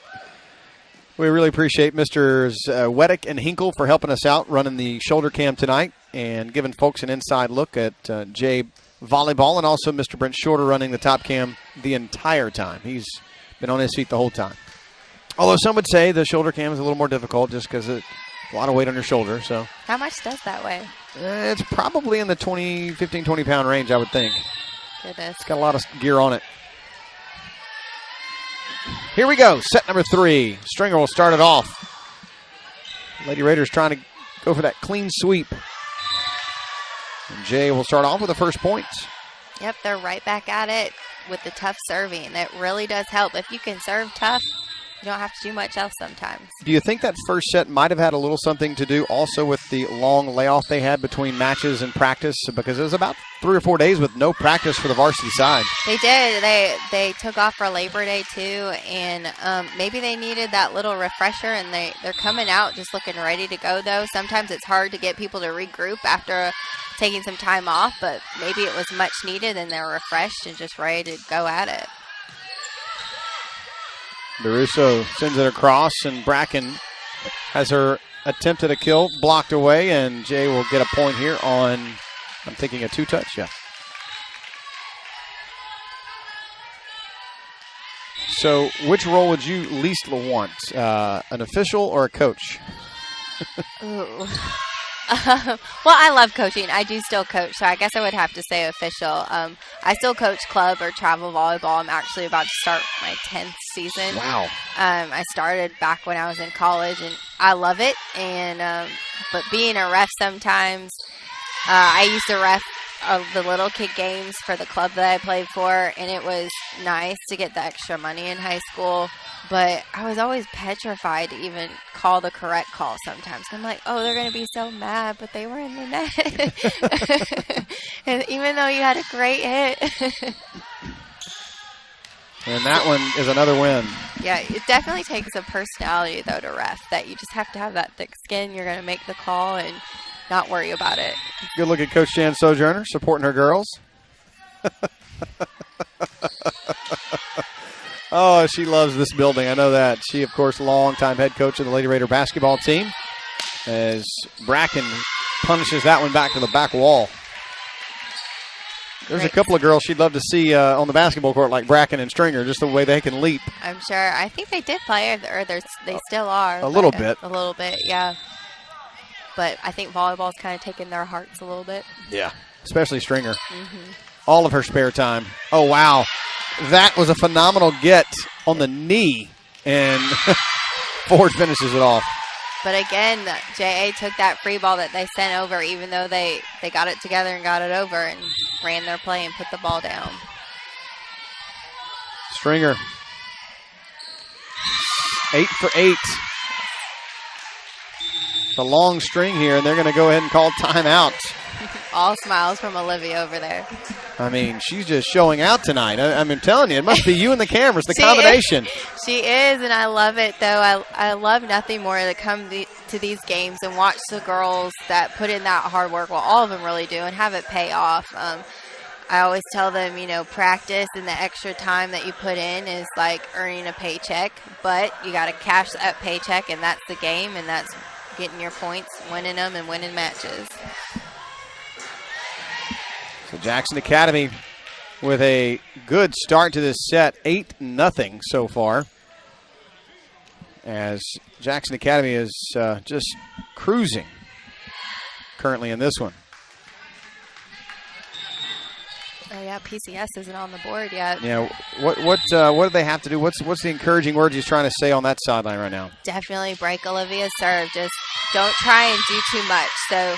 We really appreciate Mr. Weddick and Hinkle for helping us out running the shoulder cam tonight and giving folks an inside look at Jay volleyball, and also Mr. Brent Shorter running the top cam the entire time. He's been on his feet the whole time. Although some would say the shoulder cam is a little more difficult just because a lot of weight on your shoulder. So how much does that weigh? It's probably in the 15, 20-pound range, I would think. Goodness. It's got a lot of gear on it. Here we go, set number 3. Stringer will start it off. Lady Raiders trying to go for that clean sweep. And Jay will start off with the first points. Yep, they're right back at it with the tough serving. It really does help. If you can serve tough, you don't have to do much else sometimes. Do you think that first set might have had a little something to do also with the long layoff they had between matches and practice? Because it was about 3 or 4 days with no practice for the varsity side. They did. They took off for Labor Day too, and maybe they needed that little refresher, and they're coming out just looking ready to go, though. Sometimes it's hard to get people to regroup after taking some time off, but maybe it was much needed, and they're refreshed and just ready to go at it. DeRusso sends it across, and Bracken has her attempt at a kill blocked away, and Jay will get a point here on, I'm thinking, a 2-touch, yeah. So which role would you least want, an official or a coach? Ooh. Well, I love coaching. I do still coach, so I guess I would have to say official. I still coach club or travel volleyball. I'm actually about to start my 10th season. Wow. I started back when I was in college, and I love it. And but being a ref sometimes, I used to ref the little kid games for the club that I played for, and it was nice to get the extra money in high school. But I was always petrified to even call the correct call sometimes. I'm like, oh, they're going to be so mad, but they were in the net. And even though you had a great hit. And that one is another win. Yeah, it definitely takes a personality, though, to ref, that you just have to have that thick skin. You're going to make the call and not worry about it. Good look at Coach Jan Sojourner supporting her girls. Oh, she loves this building. I know that. She, of course, longtime head coach of the Lady Raider basketball team, as Bracken punishes that one back to the back wall. There's a couple of girls she'd love to see on the basketball court, like Bracken and Stringer, just the way they can leap. I'm sure. I think they did play, or they still are. A little bit. A little bit, yeah. But I think volleyball's kind of taken their hearts a little bit. Yeah, especially Stringer. Mm-hmm. All of her spare time. Oh, wow. That was a phenomenal get on the knee, and Ford finishes it off. But again, JA took that free ball that they sent over, even though they got it together and got it over and ran their play and put the ball down. Stringer. 8 for 8. The long string here, and they're going to go ahead and call timeout. All smiles from Olivia over there. I mean, she's just showing out tonight. I'm telling you, it must be you and the cameras, the combination. She is, and I love it, though. I love nothing more to come to these games and watch the girls that put in that hard work, well, all of them really do, and have it pay off. I always tell them, practice and the extra time that you put in is like earning a paycheck, but you got to cash that paycheck, and that's the game, and that's getting your points, winning them, and winning matches. So Jackson Academy with a good start to this set, 8-0 so far, as Jackson Academy is just cruising currently in this one. Oh yeah, PCS isn't on the board yet. Yeah, what do they have to do? What's the encouraging word he's trying to say on that sideline right now? Definitely break Olivia's serve. Just don't try and do too much. So,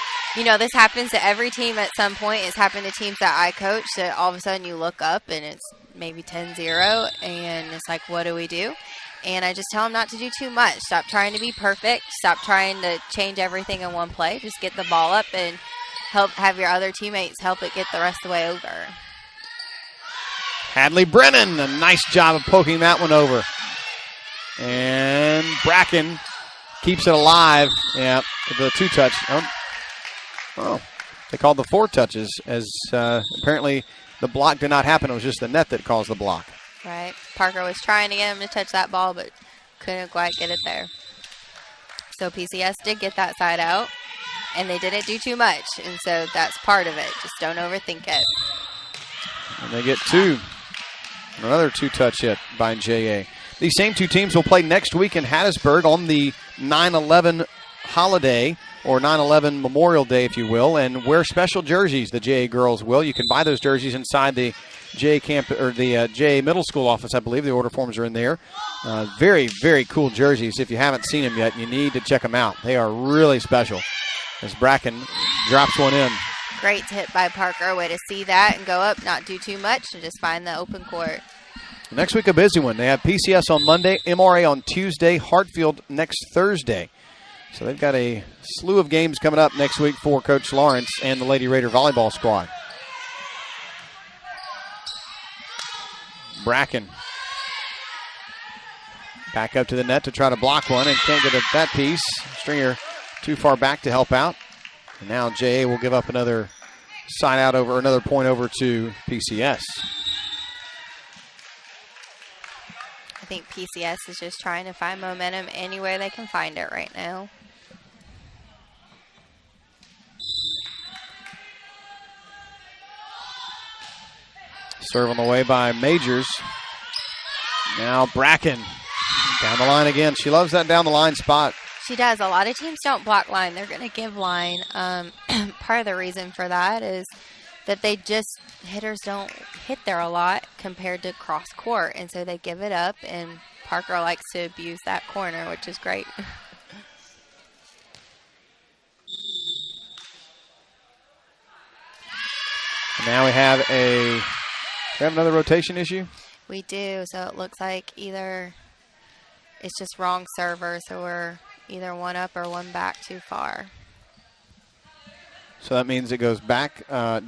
this happens to every team at some point. It's happened to teams that I coach, that all of a sudden you look up and it's maybe 10-0, and it's like, what do we do? And I just tell them not to do too much. Stop trying to be perfect. Stop trying to change everything in one play. Just get the ball up and have your other teammates help it get the rest of the way over. Hadley Brennan, a nice job of poking that one over. And Bracken keeps it alive. Yeah, the 2-touch. Oh, they called the 4 touches, as apparently the block did not happen. It was just the net that caused the block. Right. Parker was trying to get him to touch that ball, but couldn't quite get it there. So PCS did get that side out, and they didn't do too much, and so that's part of it. Just don't overthink it. And they get 2. Another 2-touch hit by J.A. These same 2 teams will play next week in Hattiesburg on the 9/11 holiday, or 9/11 Memorial Day, if you will, and wear special jerseys. The J.A. girls will. You can buy those jerseys inside the J.A. camp or the J.A. middle school office. I believe the order forms are in there. Very, very cool jerseys. If you haven't seen them yet, you need to check them out. They are really special. As Bracken drops one in. Great hit by Parker. Way to see that and go up, not do too much, and just find the open court. Next week, a busy one. They have PCS on Monday, MRA on Tuesday, Hartfield next Thursday. So they've got a slew of games coming up next week for Coach Lawrence and the Lady Raider volleyball squad. Bracken back up to the net to try to block one and can't get at that piece. Stringer too far back to help out. And now J.A. will give up another side out over, another point over to PCS. I think PCS is just trying to find momentum anywhere they can find it right now. Serve on the way by Majors. Now Bracken down the line again. She loves that down the line spot. She does. A lot of teams don't block line. They're going to give line. Part of the reason for that is that hitters don't hit there a lot compared to cross court. And so they give it up, and Parker likes to abuse that corner, which is great. And now we have another rotation issue? We do. So it looks like either it's just wrong server, so we're either one up or one back too far. So that means it goes back. It'll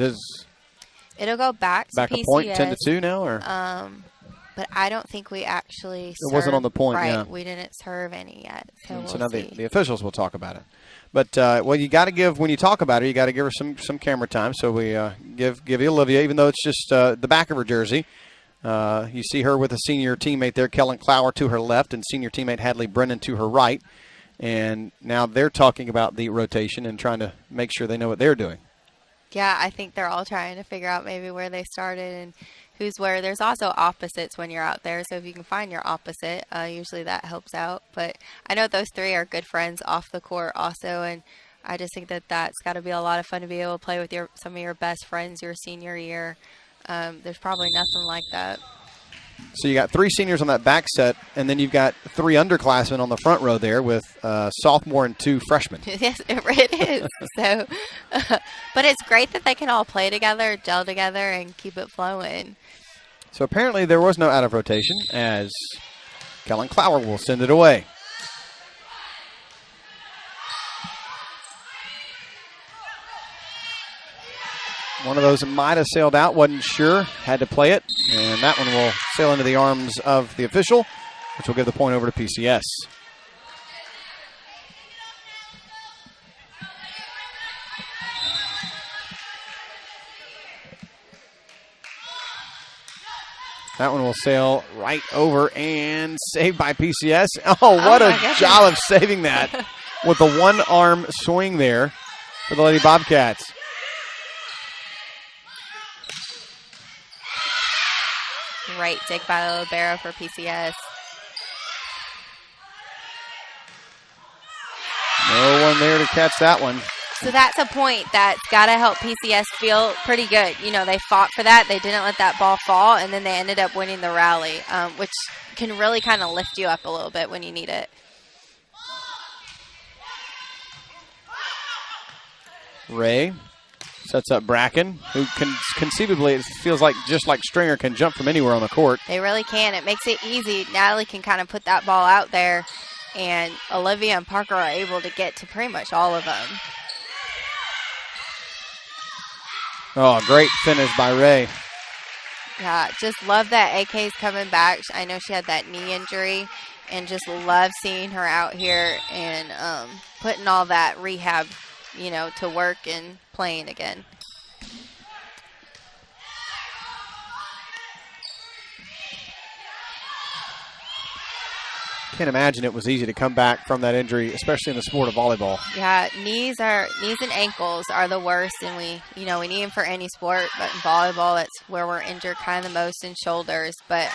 go back to PCS. A point, 10-2 now, or? But I don't think we actually served. It wasn't on the point, right, yeah. We didn't serve any yet, so So we'll now see. the officials will talk about it. But, you got to give, when you talk about her, you got to give her some camera time. So we give Olivia, even though it's just the back of her jersey. You see her with a senior teammate there, Kellen Clower, to her left, and senior teammate Hadley Brennan to her right. And now they're talking about the rotation and trying to make sure they know what they're doing. Yeah, I think they're all trying to figure out maybe where they started and who's where. There's also opposites when you're out there, so if you can find your opposite, usually that helps out. But I know those 3 are good friends off the court also, and I just think that that's got to be a lot of fun to be able to play with some of your best friends your senior year. There's probably nothing like that. So you got 3 seniors on that back set, and then you've got 3 underclassmen on the front row there with sophomore and 2 freshmen. Yes, it is. So, but it's great that they can all play together, gel together, and keep it flowing. So apparently there was no out of rotation as Kellen Clower will send it away. One of those that might have sailed out, wasn't sure, had to play it. And that one will sail into the arms of the official, which will give the point over to PCS. That one will sail right over and saved by PCS. Oh, what a job of saving that with the one-arm swing there for the Lady Bobcats. Great dig by the libero for PCS. No one there to catch that one. So that's a point that's got to help PCS feel pretty good. You know, they fought for that. They didn't let that ball fall, and then they ended up winning the rally, which can really kind of lift you up a little bit when you need it. Ray sets up Bracken, who can conceivably, it feels like just like Stringer, can jump from anywhere on the court. They really can. It makes it easy. Natalie can kind of put that ball out there, and Olivia and Parker are able to get to pretty much all of them. Oh, great finish by Ray. Yeah, just love that AK's coming back. I know she had that knee injury, and just love seeing her out here and putting all that rehab, you know, to work and playing again. Can't imagine it was easy to come back from that injury, especially in the sport of volleyball. Yeah, knees and ankles are the worst, and we need them for any sport, but in volleyball, that's where we're injured kind of the most, in shoulders. But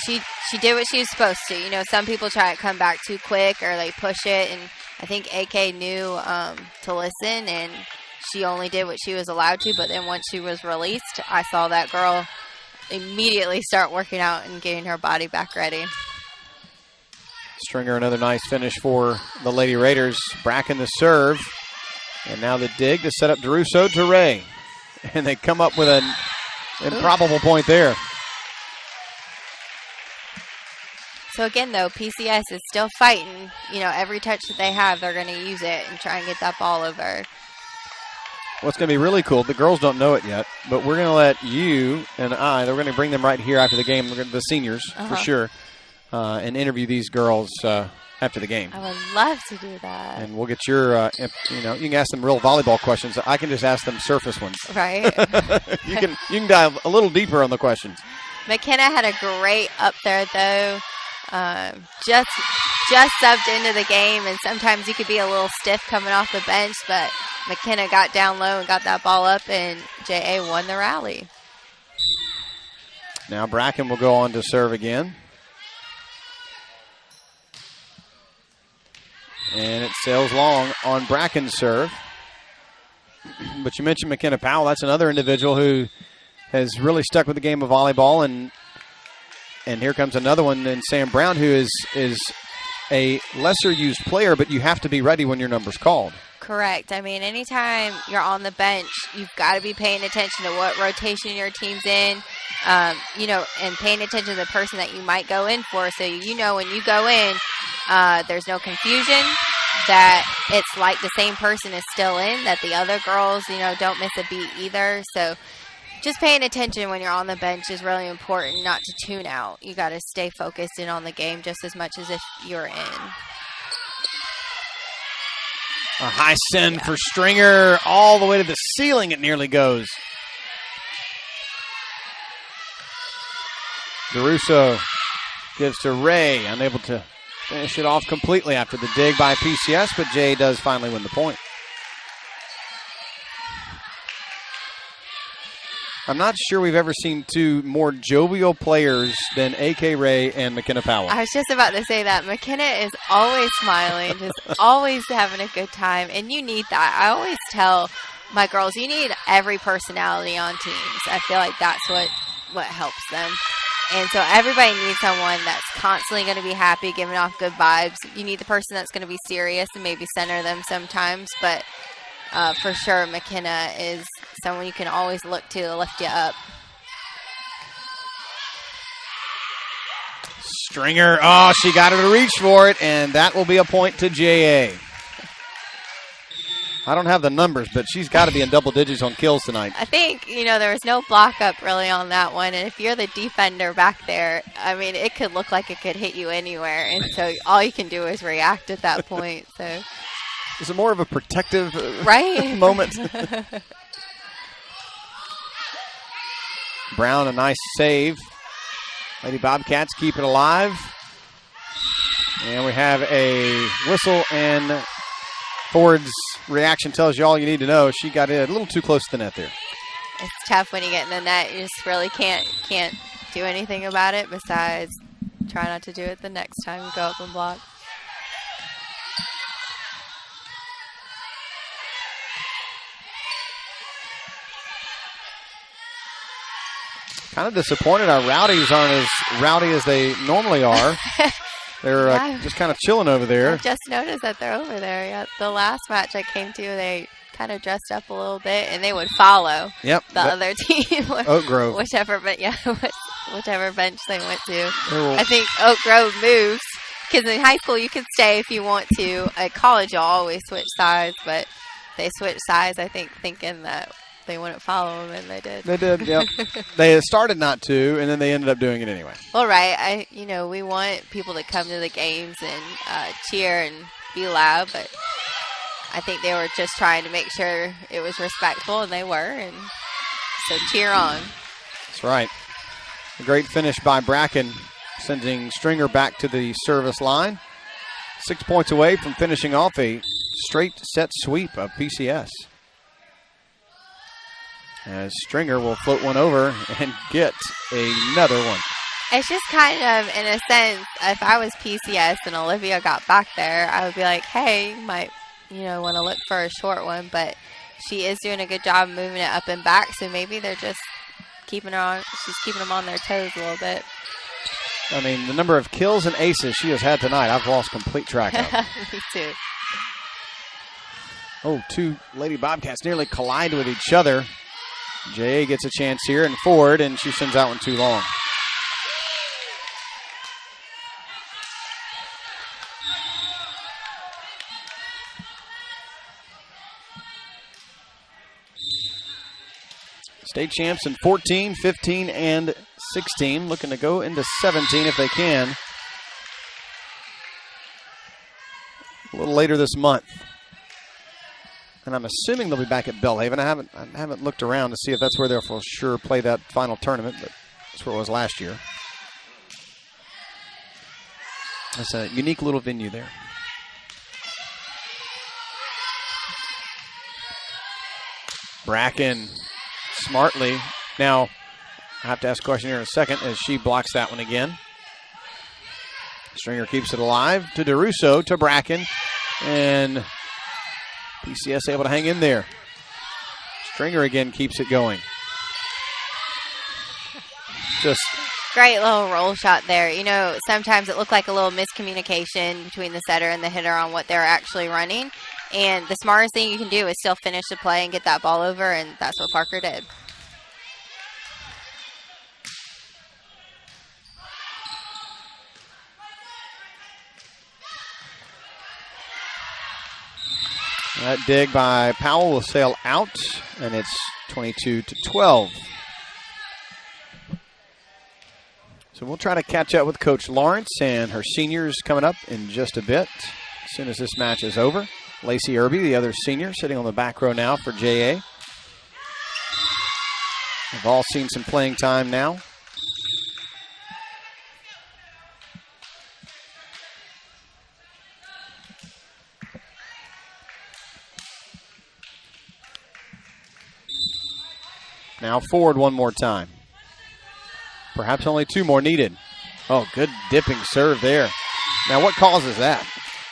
she did what she was supposed to. You know, some people try to come back too quick or they push it, and I think AK knew to listen, and she only did what she was allowed to. But then once she was released, I saw that girl immediately start working out and getting her body back ready. Stringer, another nice finish for the Lady Raiders. Bracken the serve. And now the dig to set up DeRusso to Ray. And they come up with an improbable point there. So again, though, PCS is still fighting. You know, every touch that they have, they're going to use it and try and get that ball over. What's going to be really cool, the girls don't know it yet, but we're going to let you and we're going to bring them right here after the game, the seniors for sure, and interview these girls after the game. I would love to do that. And we'll get your, you can ask them real volleyball questions. I can just ask them surface ones. Right. You can dive a little deeper on the questions. McKenna had a great up there, though. Just subbed into the game, and sometimes you could be a little stiff coming off the bench, but McKenna got down low and got that ball up, and JA won the rally. Now Bracken will go on to serve again. And it sails long on Bracken's serve. But you mentioned McKenna Powell. That's another individual who has really stuck with the game of volleyball. And here comes another one in Sam Brown, who is a lesser-used player, but you have to be ready when your number's called. Correct. I mean, anytime you're on the bench, you've got to be paying attention to what rotation your team's in, and paying attention to the person that you might go in for. So, when you go in, there's no confusion, that it's like the same person is still in, that the other girls, don't miss a beat either. So just paying attention when you're on the bench is really important, not to tune out. You got to stay focused in on the game just as much as if you're in. A high send for Stringer all the way to the ceiling. It nearly goes. DeRusso gives to Ray, unable to finish it off completely after the dig by PCS, but Jay does finally win the point. I'm not sure we've ever seen two more jovial players than A.K. Ray and McKenna Powell. I was just about to say that. McKenna is always smiling, just always having a good time, and you need that. I always tell my girls, you need every personality on teams. I feel like that's what helps them. And so everybody needs someone that's constantly going to be happy, giving off good vibes. You need the person that's going to be serious and maybe center them sometimes, but for sure, McKenna is someone you can always look to lift you up. Stringer, oh, she got her to reach for it, and that will be a point to JA. I don't have the numbers, but she's got to be in double digits on kills tonight. I think, there was no block up really on that one. And if you're the defender back there, I mean, it could look like it could hit you anywhere. And so all you can do is react at that point. So is it more of a protective right moment? Brown, a nice save. Lady Bobcats keep it alive. And we have a whistle, and Ford's reaction tells you all you need to know. She got it a little too close to the net there. It's tough when you get in the net. You just really can't do anything about it besides try not to do it the next time you go up and block. Kind of disappointed our rowdies aren't as rowdy as they normally are. They're just kind of chilling over there. I just noticed that they're over there. Yeah, the last match I came to, they kind of dressed up a little bit, and they would follow the other team. Oak Grove. Whichever bench they went to. I think Oak Grove moves, because in high school you can stay if you want to. At college you'll always switch sides, but they switched sides, I think, thinking that they wouldn't follow them, and they did. They did, yep. They started not to, and then they ended up doing it anyway. Well, right. We want people to come to the games and cheer and be loud, but I think they were just trying to make sure it was respectful, and they were, and so cheer on. That's right. A great finish by Bracken, sending Stringer back to the service line. 6 points away from finishing off a straight set sweep of PCS. As Stringer will float one over and get another one. It's just kind of, in a sense, if I was PCS and Olivia got back there, I would be like, hey, you might, want to look for a short one. But she is doing a good job moving it up and back, so maybe they're just keeping them on their toes a little bit. I mean, the number of kills and aces she has had tonight, I've lost complete track of. Me too. Oh, two Lady Bobcats nearly collide with each other. Jay gets a chance here and forward, and she sends that one too long. State champs in 14, 15, and 16. Looking to go into 17 if they can. A little later this month. And I'm assuming they'll be back at Belhaven. I haven't looked around to see if that's where they'll for sure play that final tournament, but that's where it was last year. It's a unique little venue there. Bracken smartly. Now, I have to ask a question here in a second as she blocks that one again. Stringer keeps it alive to DeRusso, to Bracken, and PCS able to hang in there. Stringer again keeps it going. Just great little roll shot there. Sometimes it looked like a little miscommunication between the setter and the hitter on what they're actually running. And the smartest thing you can do is still finish the play and get that ball over, and that's what Parker did. That dig by Powell will sail out, and it's 22-12. So we'll try to catch up with Coach Lawrence and her seniors coming up in just a bit, as soon as this match is over. Lacey Irby, the other senior, sitting on the back row now for JA. They've all seen some playing time now. Now forward one more time. Perhaps only two more needed. Oh, good dipping serve there. Now what causes that?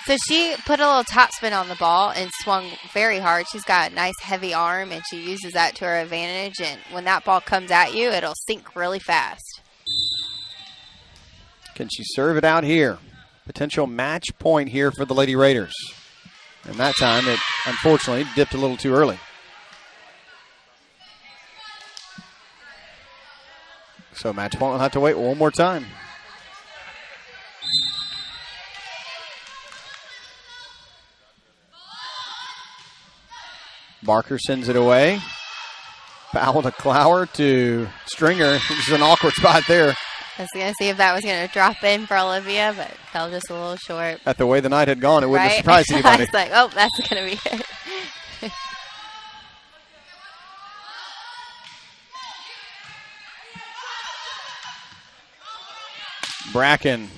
So she put a little topspin on the ball and swung very hard. She's got a nice heavy arm, and she uses that to her advantage. And when that ball comes at you, it'll sink really fast. Can she serve it out here? Potential match point here for the Lady Raiders. And that time it unfortunately dipped a little too early. So match point will have to wait one more time. Barker sends it away. Foul to Clower to Stringer, which is an awkward spot there. I was going to see if that was going to drop in for Olivia, but fell just a little short. At the way the night had gone, it wouldn't have Right? surprised anybody. I was like, oh, that's going to be it. Bracken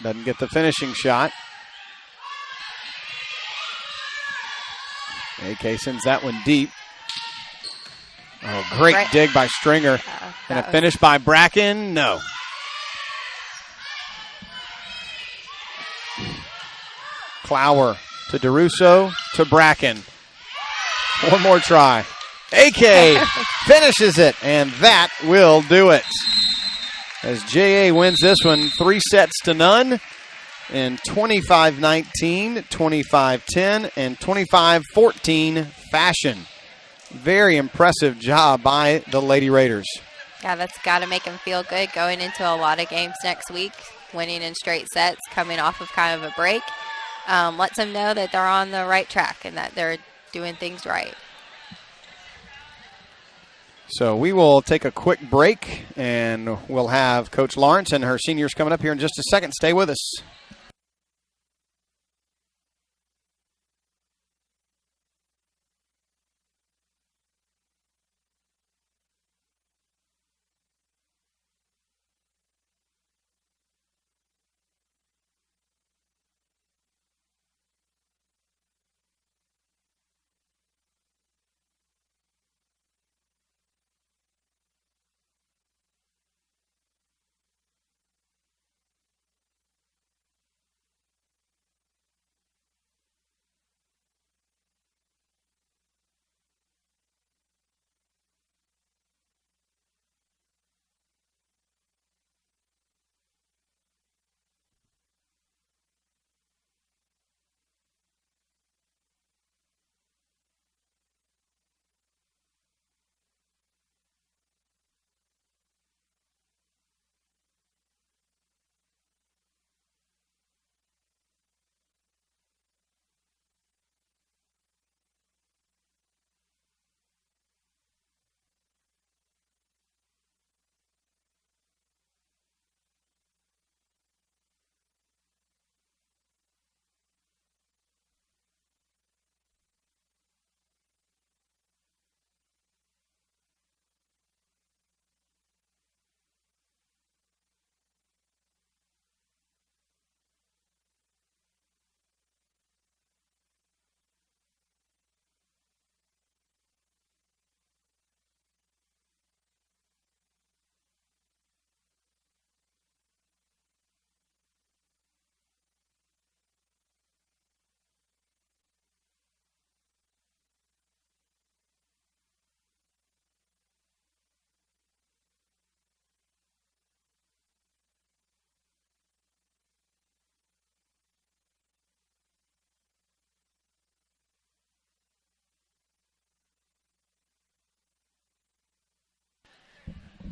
doesn't get the finishing shot. AK sends that one deep. Oh, great dig by Stringer. And a finish by Bracken? No. Clower to DeRusso to Bracken. One more try. AK finishes it, and that will do it. As JA wins this one 3-0 in 25-19, 25-10, and 25-14 fashion. Very impressive job by the Lady Raiders. Yeah, that's got to make them feel good going into a lot of games next week, winning in straight sets, coming off of kind of a break. Lets them know that they're on the right track and that they're doing things right. So we will take a quick break, and we'll have Coach Lawrence and her seniors coming up here in just a second. Stay with us.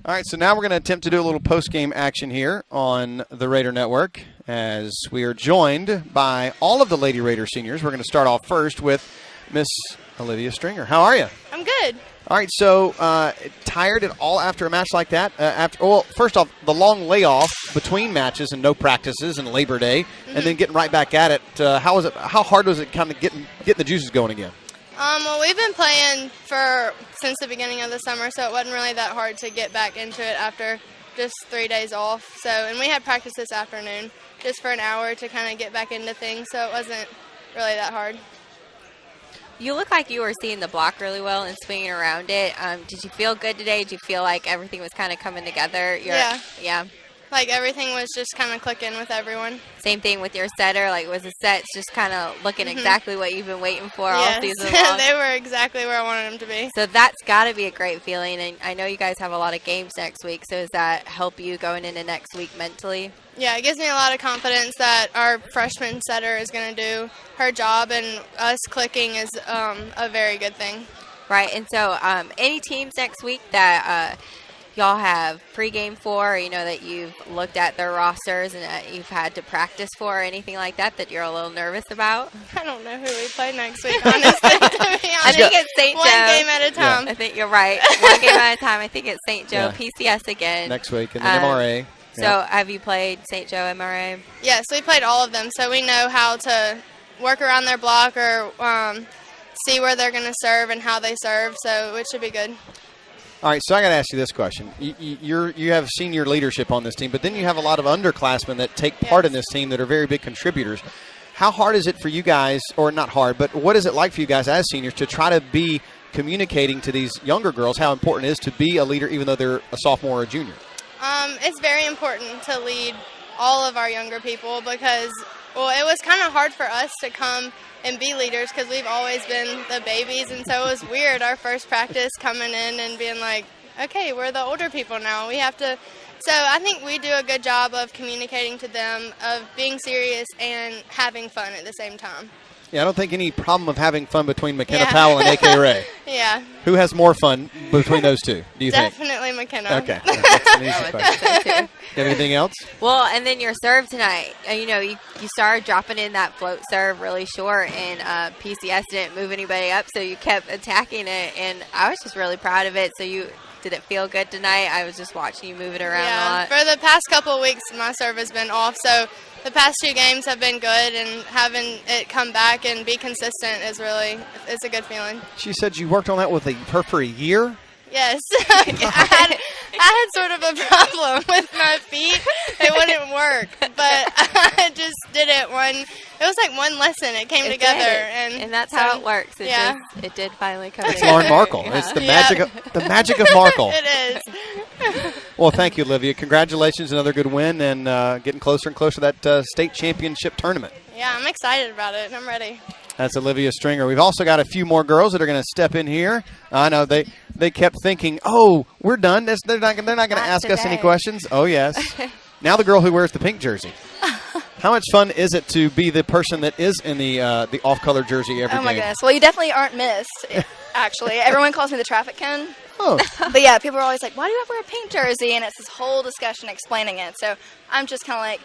All right, so now we're going to attempt to do a little post-game action here on the Raider Network as we are joined by all of the Lady Raider seniors. We're going to start off first with Miss Olivia Stringer. How are you? I'm good. All right, so tired at all after a match like that? First off, the long layoff between matches and no practices and Labor Day, and then getting right back at it. How was it? How hard was it kind of getting the juices going again? Well, we've been playing since the beginning of the summer, so it wasn't really that hard to get back into it after just 3 days off. And we had practice this afternoon just for an hour to kind of get back into things, so it wasn't really that hard. You look like you were seeing the block really well and swinging around it. Did you feel good today? Did you feel like everything was kind of coming together? Yeah. Like everything was just kind of clicking with everyone. Same thing with your setter. Like, was the sets just kind of looking exactly what you've been waiting for all season long? They were exactly where I wanted them to be. So that's got to be a great feeling. And I know you guys have a lot of games next week. So does that help you going into next week mentally? Yeah, it gives me a lot of confidence that our freshman setter is going to do her job, and us clicking is a very good thing. Right. And so any teams next week that y'all have pregame for, or, that you've looked at their rosters and that you've had to practice for, or anything like that you're a little nervous about? I don't know who we play next week, honestly, to be honest. I think it's St. Joe. One game at a time. Yeah. I think you're right. One game at a time. I think it's St. Joe, PCS again. Next week, and then MRA. So have you played St. Joe MRA? Yes, we played all of them, so we know how to work around their block or see where they're going to serve and how they serve, so it should be good. All right, so I got to ask you this question. You have senior leadership on this team, but then you have a lot of underclassmen that take part in this team that are very big contributors. How hard is it for you guys, or not hard, but what is it like for you guys as seniors to try to be communicating to these younger girls how important it is to be a leader even though they're a sophomore or a junior? It's very important to lead all of our younger people because, it was kind of hard for us to come and be leaders because we've always been the babies, and so it was weird our first practice coming in and being like, okay, we're the older people now. We have to. So I think we do a good job of communicating to them, of being serious and having fun at the same time. Yeah, I don't think any problem of having fun between McKenna Powell and A.K. Ray. Yeah. Who has more fun between those two, do you think? Definitely McKenna. Okay. That's an easy question. So You have anything else? Well, and then your serve tonight. You started dropping in that float serve really short, and PCS didn't move anybody up, so you kept attacking it, and I was just really proud of it. So did it feel good tonight? I was just watching you move it around a lot. For the past couple of weeks, my serve has been off, so the past 2 games have been good, and having it come back and be consistent is a good feeling. She said you worked on that with her for a year? Yes. I had sort of a problem with my feet. They wouldn't work, but I just did it it was like one lesson. It came together. And that's how it works. It did finally come It's together. Lauren Markle. Yeah. It's the magic of Markle. It is. Well, thank you, Olivia. Congratulations, another good win, and getting closer and closer to that state championship tournament. Yeah, I'm excited about it. I'm ready. That's Olivia Stringer. We've also got a few more girls that are going to step in here. I know they kept thinking, "Oh, we're done. They're not going to ask us any questions." Oh yes. Now the girl who wears the pink jersey. How much fun is it to be the person that is in the off-color jersey every game? Oh my goodness! Well, you definitely aren't missed. Actually, everyone calls me the traffic cone. Oh. But yeah, people are always like, "Why do you have to wear a pink jersey?" And it's this whole discussion explaining it. So I'm just kind of like,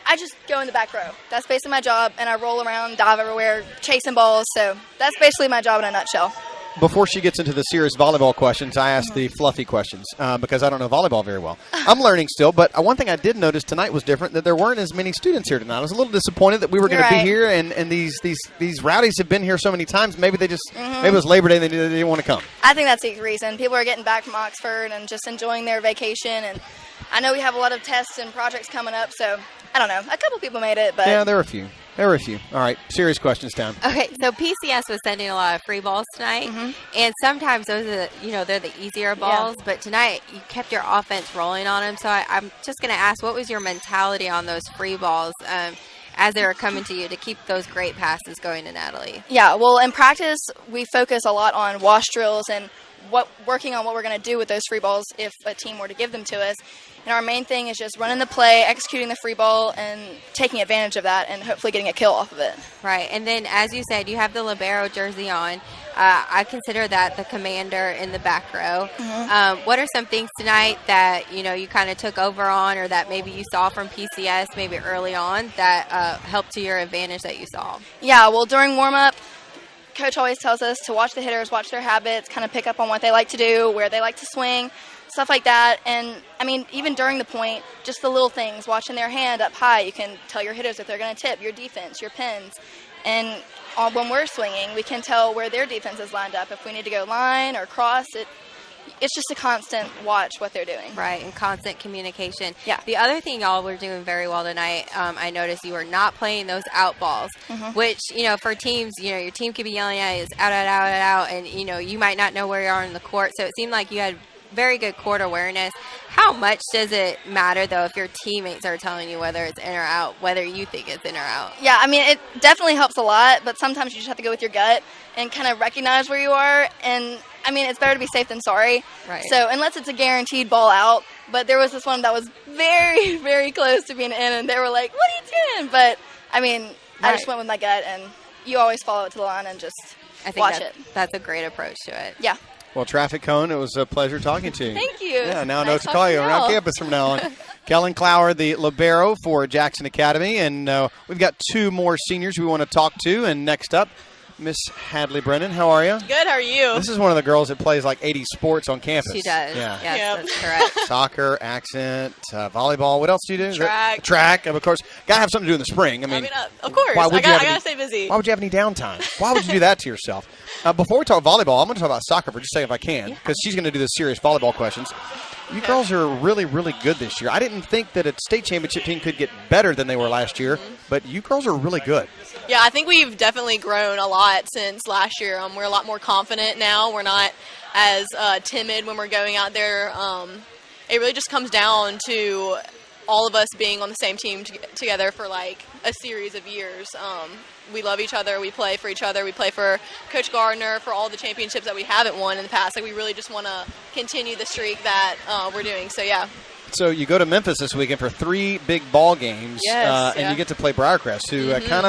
I just go in the back row. That's basically my job, and I roll around, dive everywhere, chasing balls. So that's basically my job in a nutshell. Before she gets into the serious volleyball questions, I asked the fluffy questions because I don't know volleyball very well. I'm learning still, but one thing I did notice tonight was different, that there weren't as many students here tonight. I was a little disappointed that we were going to be here, and these rowdies have been here so many times. Maybe they just maybe it was Labor Day and they didn't want to come. I think that's the reason. People are getting back from Oxford and just enjoying their vacation. And I know we have a lot of tests and projects coming up, so I don't know. A couple people made it, but yeah, there were a few. All right, serious questions time. Okay, so PCS was sending a lot of free balls tonight, and sometimes those are they're the easier balls. But tonight you kept your offense rolling on them. So I'm just going to ask, what was your mentality on those free balls as they were coming to you to keep those great passes going to Natalie? Yeah, well, in practice we focus a lot on wash drills and working on what we're going to do with those free balls if a team were to give them to us. And our main thing is just running the play, executing the free ball, and taking advantage of that and hopefully getting a kill off of it. Right. And then, as you said, you have the libero jersey on. I consider that the commander in the back row. What are some things tonight that, you kind of took over on, or that maybe you saw from PCS maybe early on that helped to your advantage that you saw? Yeah, well, during warm-up, Coach always tells us to watch the hitters, watch their habits, kind of pick up on what they like to do, where they like to swing, stuff like that. And, even during the point, just the little things, watching their hand up high, you can tell your hitters if they're going to tip, your defense, your pins. And when we're swinging, we can tell where their defense is lined up. If we need to go line or cross, it's just a constant watch what they're doing. Right, and constant communication. Yeah. The other thing y'all were doing very well tonight, I noticed you were not playing those out balls, which, for teams, your team could be yelling at you, it's out, out, out, out, and, you might not know where you are in the court. So it seemed like you had very good court awareness. How much does it matter, though, if your teammates are telling you whether it's in or out, whether you think it's in or out? Yeah, it definitely helps a lot, but sometimes you just have to go with your gut and kind of recognize where you are. And, it's better to be safe than sorry. Right. So unless it's a guaranteed ball out, but there was this one that was very, very close to being in, and they were like, what are you doing? But, I just went with my gut, and you always follow it to the line and just watch it. That's a great approach to it. Yeah. Well, Traffic Cone, it was a pleasure talking to you. Thank you. Yeah, now I know Nice what to call you talking around to y'all. campus from now on. Kellen Clower, the libero for Jackson Academy. And we've got 2 more seniors we want to talk to. And next up, Miss Hadley Brennan. How are you? Good, how are you? This is one of the girls that plays like 80 sports on campus. She does. Yeah. Yes, Yep. that's correct. Soccer, accent, volleyball. What else do you do? Is that- Track. Track. And of course, got to have something to do in the spring. Of course. why would I you have gotta any- stay busy. Why would you have any downtime? Why would you do that to yourself? Before we talk volleyball, I'm going to talk about soccer for just a second if I can, because she's going to do the serious volleyball questions. You girls are really, really good this year. I didn't think that a state championship team could get better than they were last year, but you girls are really good. Yeah, I think we've definitely grown a lot since last year. We're a lot more confident now. We're not as timid when we're going out there. It really just comes down to all of us being on the same team together for like a series of years. We love each other. We play for each other. We play for Coach Gardner for all the championships that we haven't won in the past. Like we really just want to continue the streak that we're doing. So yeah. So you go to Memphis this weekend for 3 big ball games, Yes, and yeah. you get to play Briarcrest, who kind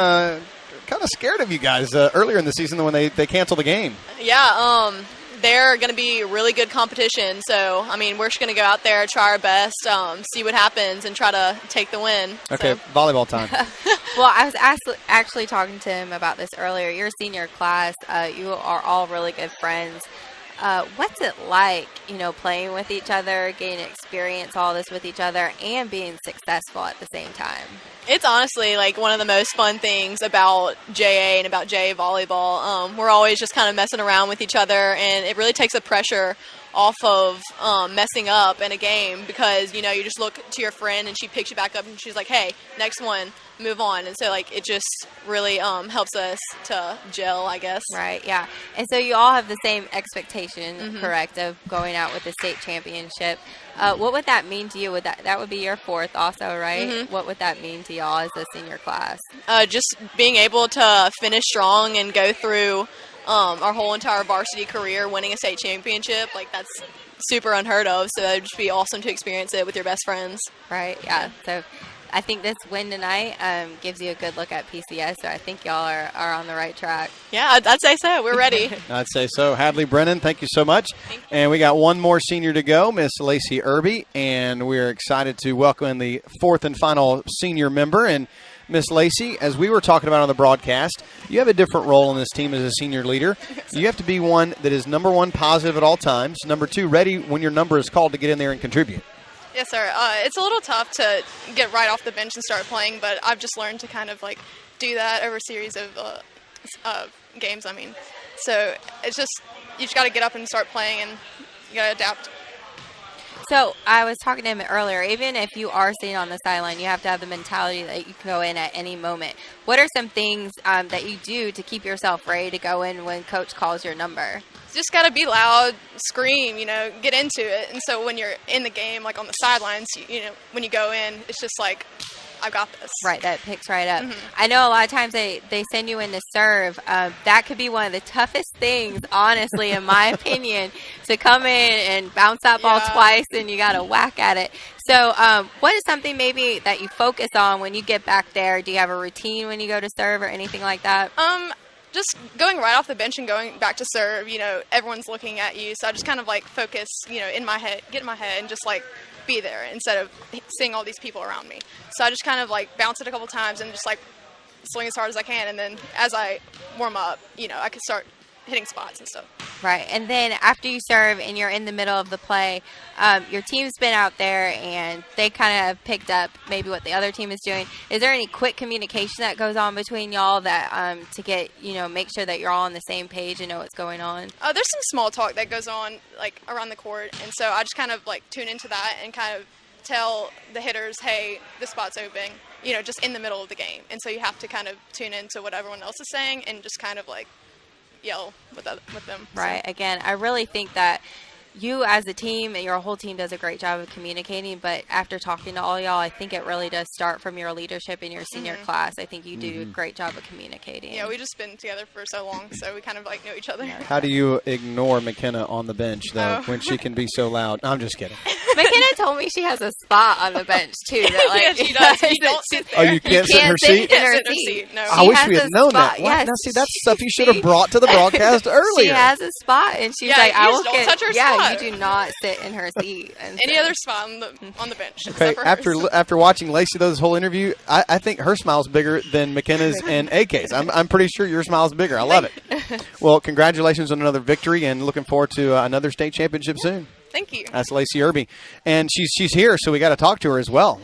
of scared of you guys earlier in the season when they canceled the game. Yeah, they're going to be really good competition. So, I mean, we're just going to go out there, try our best, see what happens, and try to take the win. Okay, So. volleyball time. Well, I was actually talking to him about this earlier. Your senior class, you are all really good friends. What's it like, playing with each other, getting experience all this with each other, and being successful at the same time? It's honestly like one of the most fun things about JA and about JA volleyball. We're always just kind of messing around with each other, and it really takes the pressure off of messing up in a game because, you just look to your friend and she picks you back up and she's like, hey, next one, move on. And so, like, it just really helps us to gel, I guess. Right, yeah. And so you all have the same expectation, correct, of going out with the state championship. What would that mean to you? That would be your 4th also, right? What would that mean to y'all as a senior class? Just being able to finish strong and go through our whole entire varsity career winning a state championship, like that's super unheard of. So that would just be awesome to experience it with your best friends. Right, yeah. So I think this win tonight gives you a good look at PCS, so I think y'all are on the right track. Yeah, I'd say so. We're ready. I'd say so. Hadley Brennan, thank you so much. And we got one more senior to go, Miss Lacey Irby, and we're excited to welcome the 4th and final senior member. And Miss Lacey, as we were talking about on the broadcast, you have a different role in this team as a senior leader. You have to be one that is, number 1, positive at all times, number 2, ready when your number is called to get in there and contribute. Yes, sir. It's a little tough to get right off the bench and start playing, but I've just learned to kind of like do that over a series of games. So it's just you just got to get up and start playing, and you got to adapt. So I was talking to him earlier, even if you are sitting on the sideline, you have to have the mentality that you can go in at any moment. What are some things that you do to keep yourself ready to go in when coach calls your number? Just got to be loud, scream, get into it. And so when you're in the game, like on the sidelines, when you go in, it's just like, I got this. Right, that picks right up. I know a lot of times they send you in to serve. That could be one of the toughest things, honestly, in my opinion, to come in and bounce that ball twice and you got to whack at it. So what is something maybe that you focus on when you get back there? Do you have a routine when you go to serve or anything like that? Just going right off the bench and going back to serve, everyone's looking at you. So I just kind of like focus, in my head, get in my head and just like be there instead of seeing all these people around me. So I just kind of like bounce it a couple times and just like swing as hard as I can. And then as I warm up, I can start hitting spots and stuff. Right. And then after you serve and you're in the middle of the play, your team's been out there and they kind of have picked up maybe what the other team is doing. Is there any quick communication that goes on between y'all that to get, make sure that you're all on the same page and know what's going on? There's some small talk that goes on like around the court. And so I just kind of like tune into that and kind of tell the hitters, hey, this spot's open, just in the middle of the game. And so you have to kind of tune into what everyone else is saying and just kind of like yell with them. Right. Again, I really think that you as a team and your whole team does a great job of communicating, but after talking to all y'all, I think it really does start from your leadership in your senior class. I think you do a great job of communicating. Yeah, we just been together for so long, so we kind of like know each other. How do you ignore McKenna on the bench, though, when she can be so loud? I'm just kidding. McKenna told me she has a spot on the bench, too. That, like, Yeah, she does. You don't sit Oh, there. you can't sit in her seat? in her Sit in her seat. seat. No. I She wish has we had a known spot. that. What? Yes, Now, see, that's stuff you should have brought to the broadcast earlier. She has a spot, and she's Yeah, like, you "I just will don't get." touch her Yeah, spot. you do not sit in her seat. And Any so- other spot on the bench. Okay, except for hers. after watching Lacey though this whole interview, I think her smile's bigger than McKenna's and AK's. I'm pretty sure your smile's bigger. I love it. Well, congratulations on another victory, and looking forward to another state championship soon. Thank you. That's Lacey Irby, and she's here, so we got to talk to her as well.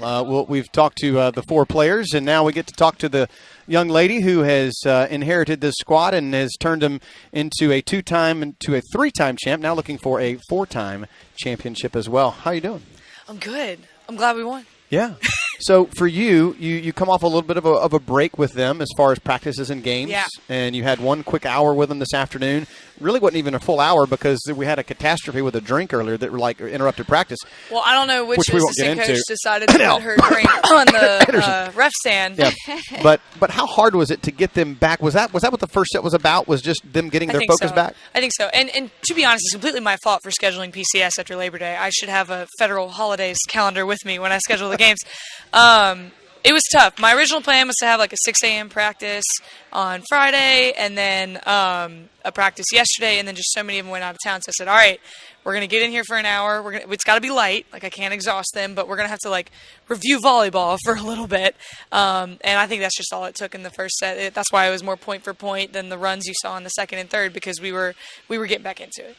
We've talked to the 4 players, and now we get to talk to the young lady who has inherited this squad and has turned them into a 2-time and to a 3-time champ. Now looking for a 4-time championship as well. How you doing? I'm good. I'm glad we won. Yeah. So for you come off a little bit of a break with them as far as practices and games. Yeah. And you had one quick hour with them this afternoon. Really wasn't even a full hour because we had a catastrophe with a drink earlier that interrupted practice. Well, I don't know which Which we won't get assistant coach into. decided to put her drink on the ref stand. Yeah. But how hard was it to get them back? Was that what the first set was about? Was just them getting I their think focus so. back? I think so. And to be honest, it's completely my fault for scheduling PCS after Labor Day. I should have a federal holidays calendar with me when I schedule the games. It was tough. My original plan was to have like a 6 a.m. practice on Friday and then a practice yesterday, and then just so many of them went out of town. So I said, all right, we're going to get in here for an hour. It's got to be light. Like, I can't exhaust them, but we're going to have to, like, review volleyball for a little bit. And I think that's just all it took in the first set. That's why it was more point for point than the runs you saw in the second and third, because we were getting back into it.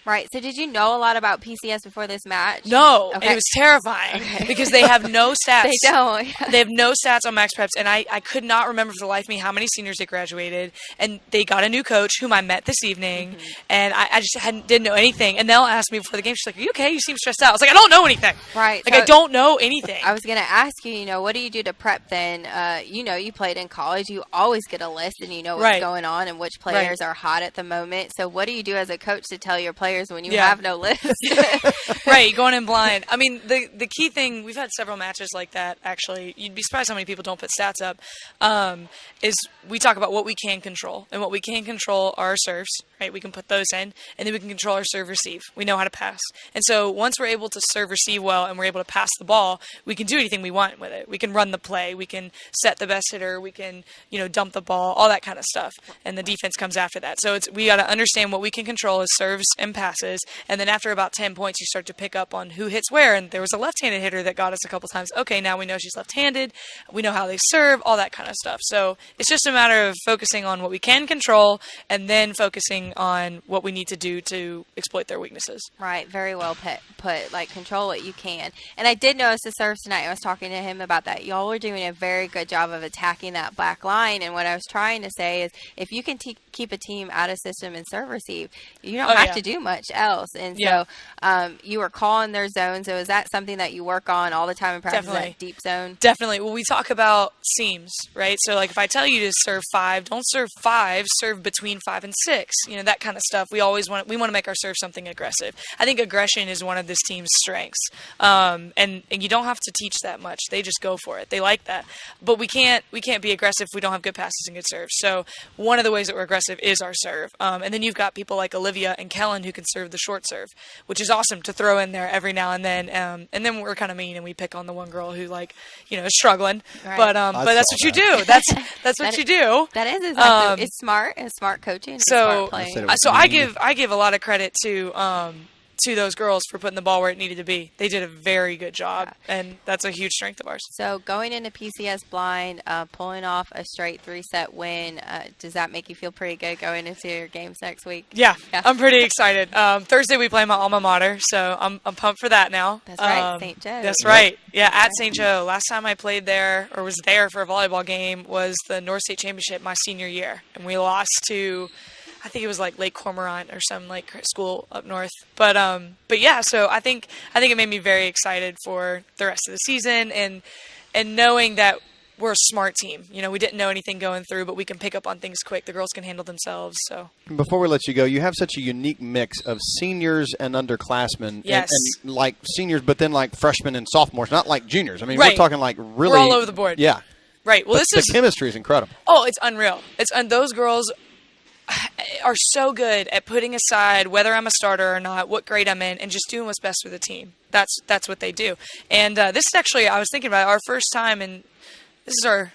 Right. So did you know a lot about PCS before this match? No, Okay. it was terrifying because they have no stats. They don't. They have no stats on Max Preps, and I could not remember for the life of me how many seniors they graduated. And they got a new coach whom I met this evening, and I just didn't know anything. And they'll ask me before the game, she's like, "Are you okay? You seem stressed out." I was like, "I don't know anything." Right. Like, So I don't know anything. I was going to ask you, what do you do to prep then? You played in college. You always get a list and you know what's Right. going on and which players are hot at the moment. So what do you do as a coach to tell your players when you have no list? Right, going in blind. I mean, the key thing, we've had several matches like that, actually. You'd be surprised how many people don't put stats up, is we talk about what we can control. And what we can control are our serves, right? We can put those in, and then we can control our serve-receive. We know how to pass. And so once we're able to serve-receive well and we're able to pass the ball, we can do anything we want with it. We can run the play. We can set the best hitter. We can, dump the ball, all that kind of stuff. And the defense comes after that. So we got to understand what we can control as serves and passes, and then after about 10 points, you start to pick up on who hits where. And there was a left-handed hitter that got us a couple times. Okay, now we know she's left-handed. We know how they serve, all that kind of stuff. So it's just a matter of focusing on what we can control and then focusing on what we need to do to exploit their weaknesses. Right, very well put. Like, control what you can. And I did notice the serves tonight. I was talking to him about that. Y'all were doing a very good job of attacking that back line. And what I was trying to say is, if you can keep a team out of system and serve receive, you don't have to do much else. And so you were calling their zones. So is that something that you work on all the time in practice? Definitely. That deep zone? Definitely. Well, we talk about seams, right? So, like, if I tell you to serve 5, don't serve 5, serve between 5 and 6. That kind of stuff. We want to make our serve something aggressive. I think aggression is one of this team's strengths. And you don't have to teach that much. They just go for it. They like that. But we can't be aggressive if we don't have good passes and good serves. So one of the ways that we're aggressive is our serve. And then you've got people like Olivia and Kellen who can serve the short serve, which is awesome to throw in there every now and then. And then we're kind of mean and we pick on the one girl who is struggling. Right. But that's what you do. That's what you do. That is exactly. It's smart. It's smart coaching. It's smart playing. So I give a lot of credit to those girls for putting the ball where it needed to be. They did a very good job, and that's a huge strength of ours. So going into PCS blind, pulling off a straight 3-set win, does that make you feel pretty good going into your games next week? Yeah. I'm pretty excited. Thursday we play my alma mater, so I'm pumped for that now. That's right, St. Joe. That's right. Yeah, at St. Joe. Last time I played there or was there for a volleyball game was the North State Championship my senior year, and we lost to, I think it was like Lake Cormorant or some school up north. But yeah, so I think it made me very excited for the rest of the season and knowing that we're a smart team. You know, we didn't know anything going through, but we can pick up on things quick. The girls can handle themselves. So Before we let you go, you have such a unique mix of seniors and underclassmen. Yes. And like seniors, but then like freshmen and sophomores, not like juniors. I mean, Right. we're talking like really. we're all over the board. Yeah. Right. Well, But this the is chemistry is incredible. Oh, it's unreal. And those girls are so good at putting aside whether I'm a starter or not, what grade I'm in, and just doing what's best for the team. That's what they do. And this is actually, I was thinking about it, our first time, and this is our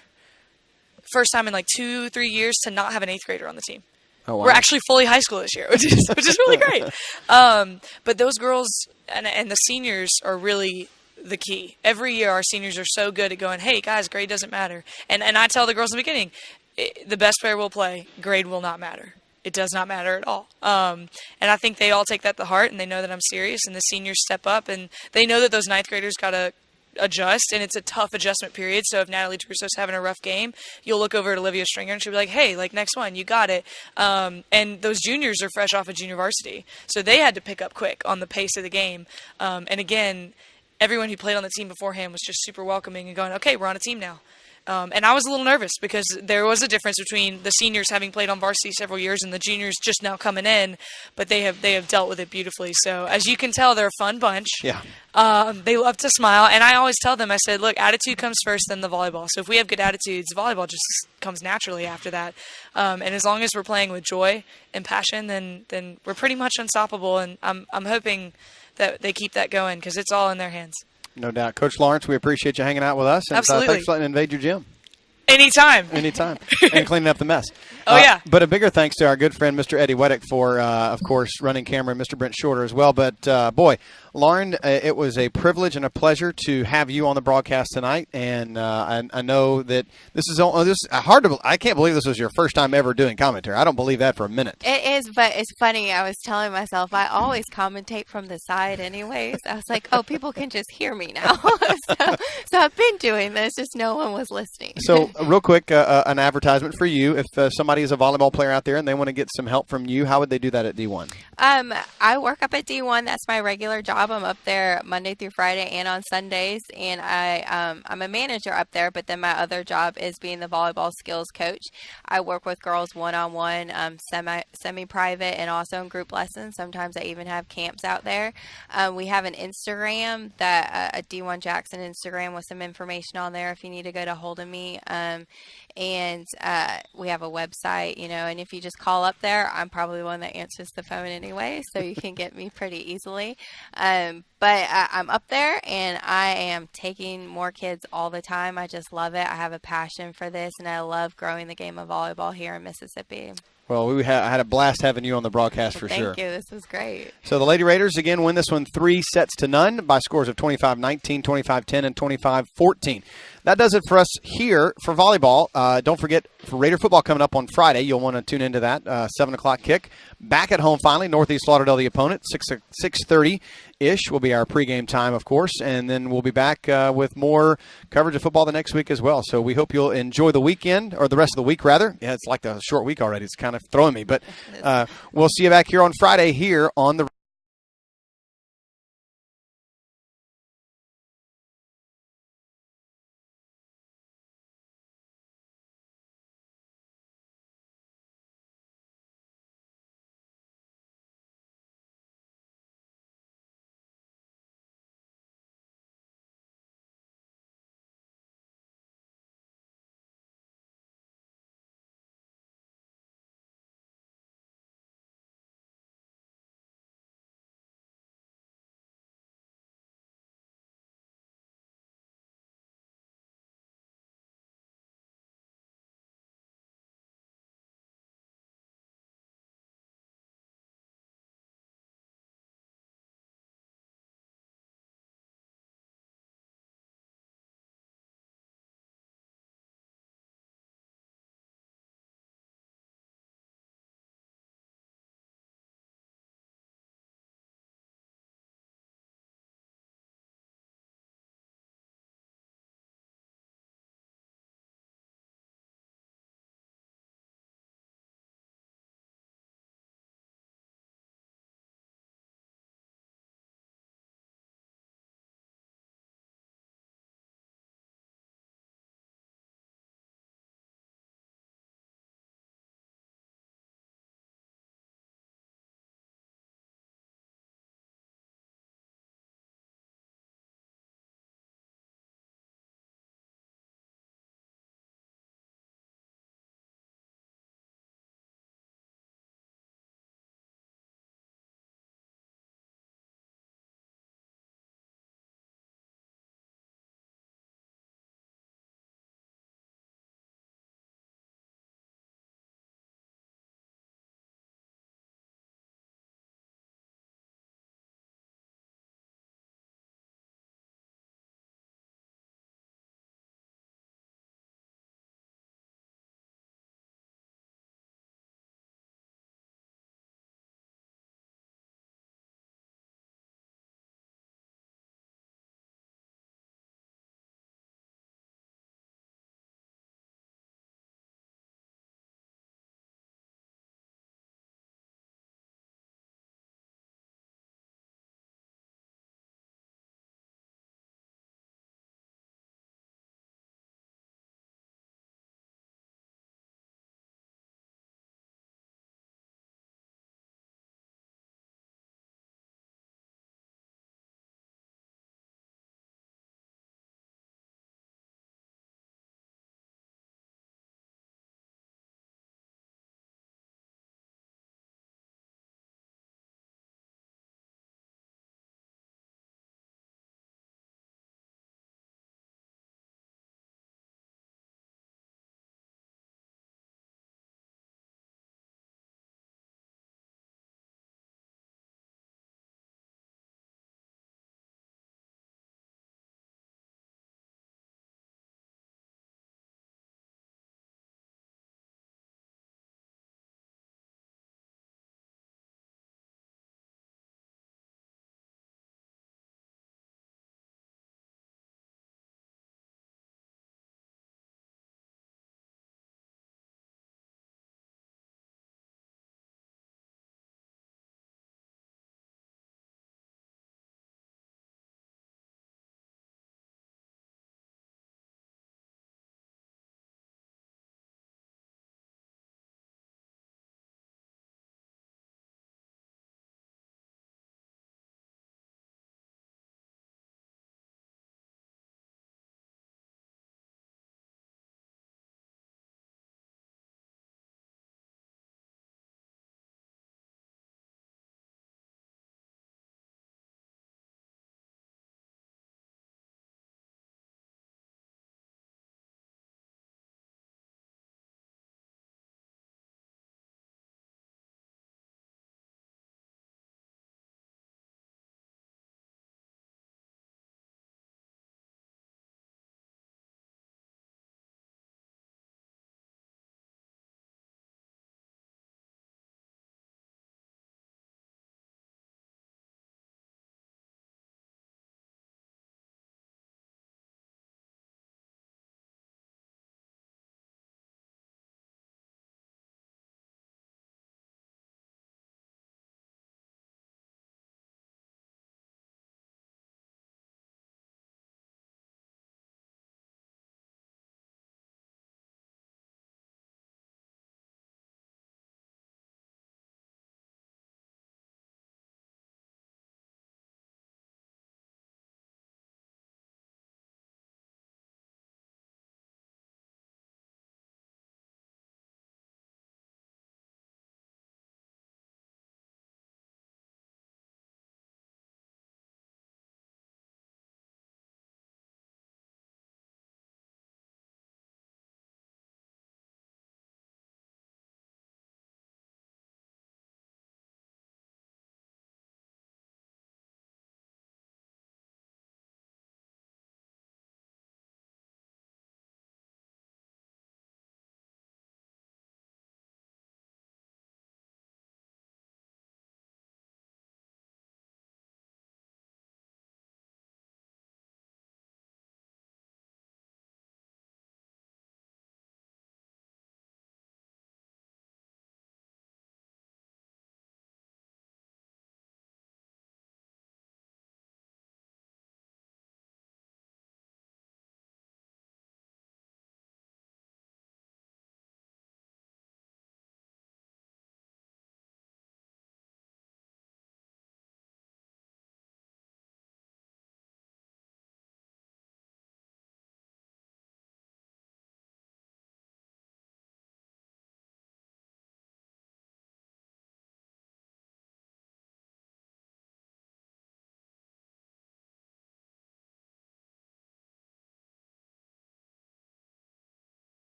first time in like 2-3 years to not have an 8th grader on the team. Oh, wow. We're actually fully high school this year, which is really great. But those girls and the seniors are really the key. Every year, our seniors are so good at going, hey, guys, grade doesn't matter. And I tell the girls in the beginning, the best player will play. Grade will not matter. It does not matter at all. And I think they all take that to heart, and they know that I'm serious, and the seniors step up, and they know that those 9th graders got to adjust, and it's a tough adjustment period. So if Natalie Trusso's having a rough game, you'll look over at Olivia Stringer, and she'll be like, hey, like, next one, you got it. And those juniors are fresh off of junior varsity, so they had to pick up quick on the pace of the game. And again, everyone who played on the team beforehand was just super welcoming and going, okay, we're on a team now. And I was a little nervous because there was a difference between the seniors having played on varsity several years and the juniors just now coming in, but they have dealt with it beautifully. So as you can tell, they're a fun bunch. Yeah. They love to smile, and I always tell them, I said, look, attitude comes first, then the volleyball. So if we have good attitudes, volleyball just comes naturally after that. And as long as we're playing with joy and passion, then we're pretty much unstoppable. And I'm hoping that they keep that going because it's all in their hands. No doubt. Coach Lawrence, we appreciate you hanging out with us. And, Absolutely. Thanks for letting invade your gym. Anytime. And cleaning up the mess. Oh, yeah. But a bigger thanks to our good friend, Mr. Eddie Weddick, for, of course, running camera, and Mr. Brent Shorter as well. But, boy, Lauren, it was a privilege and a pleasure to have you on the broadcast tonight. And I know that this is hard to – I can't believe this was your first time ever doing commentary. I don't believe that for a minute. It is, but it's funny. I was telling myself I always commentate from the side anyways. I was like, oh, people can just hear me now. so I've been doing this, just no one was listening. So, real quick, an advertisement for you. If somebody is a volleyball player out there and they want to get some help from you, how would they do that at D1? I work up at D1. That's my regular job. I'm up there Monday through Friday and on Sundays, and I'm a manager up there, but then my other job is being the volleyball skills coach. I work with girls one-on-one, semi-private, and also in group lessons. Sometimes I even have camps out there. We have an Instagram, a D1 Jackson Instagram with some information on there if you need to get a hold of me. And we have a website, and if you just call up there, I'm probably the one that answers the phone anyway, so you can get me pretty easily. But I'm up there, and I am taking more kids all the time. I just love it. I have a passion for this, and I love growing the game of volleyball here in Mississippi. Well, I had a blast having you on the broadcast for sure. Thank you. This was great. So the Lady Raiders, again, win this one 3-0 by scores of 25-19, 25-10, and 25-14. That does it for us here for volleyball. Don't forget, for Raider football coming up on Friday, you'll want to tune into that, 7 o'clock kick. Back at home finally, Northeast Lauderdale the opponent, 6:30-ish will be our pregame time, of course, and then we'll be back with more coverage of football the next week as well. So we hope you'll enjoy the weekend, or the rest of the week, rather. Yeah, it's like a short week already. It's kind of throwing me, but we'll see you back here on Friday here on the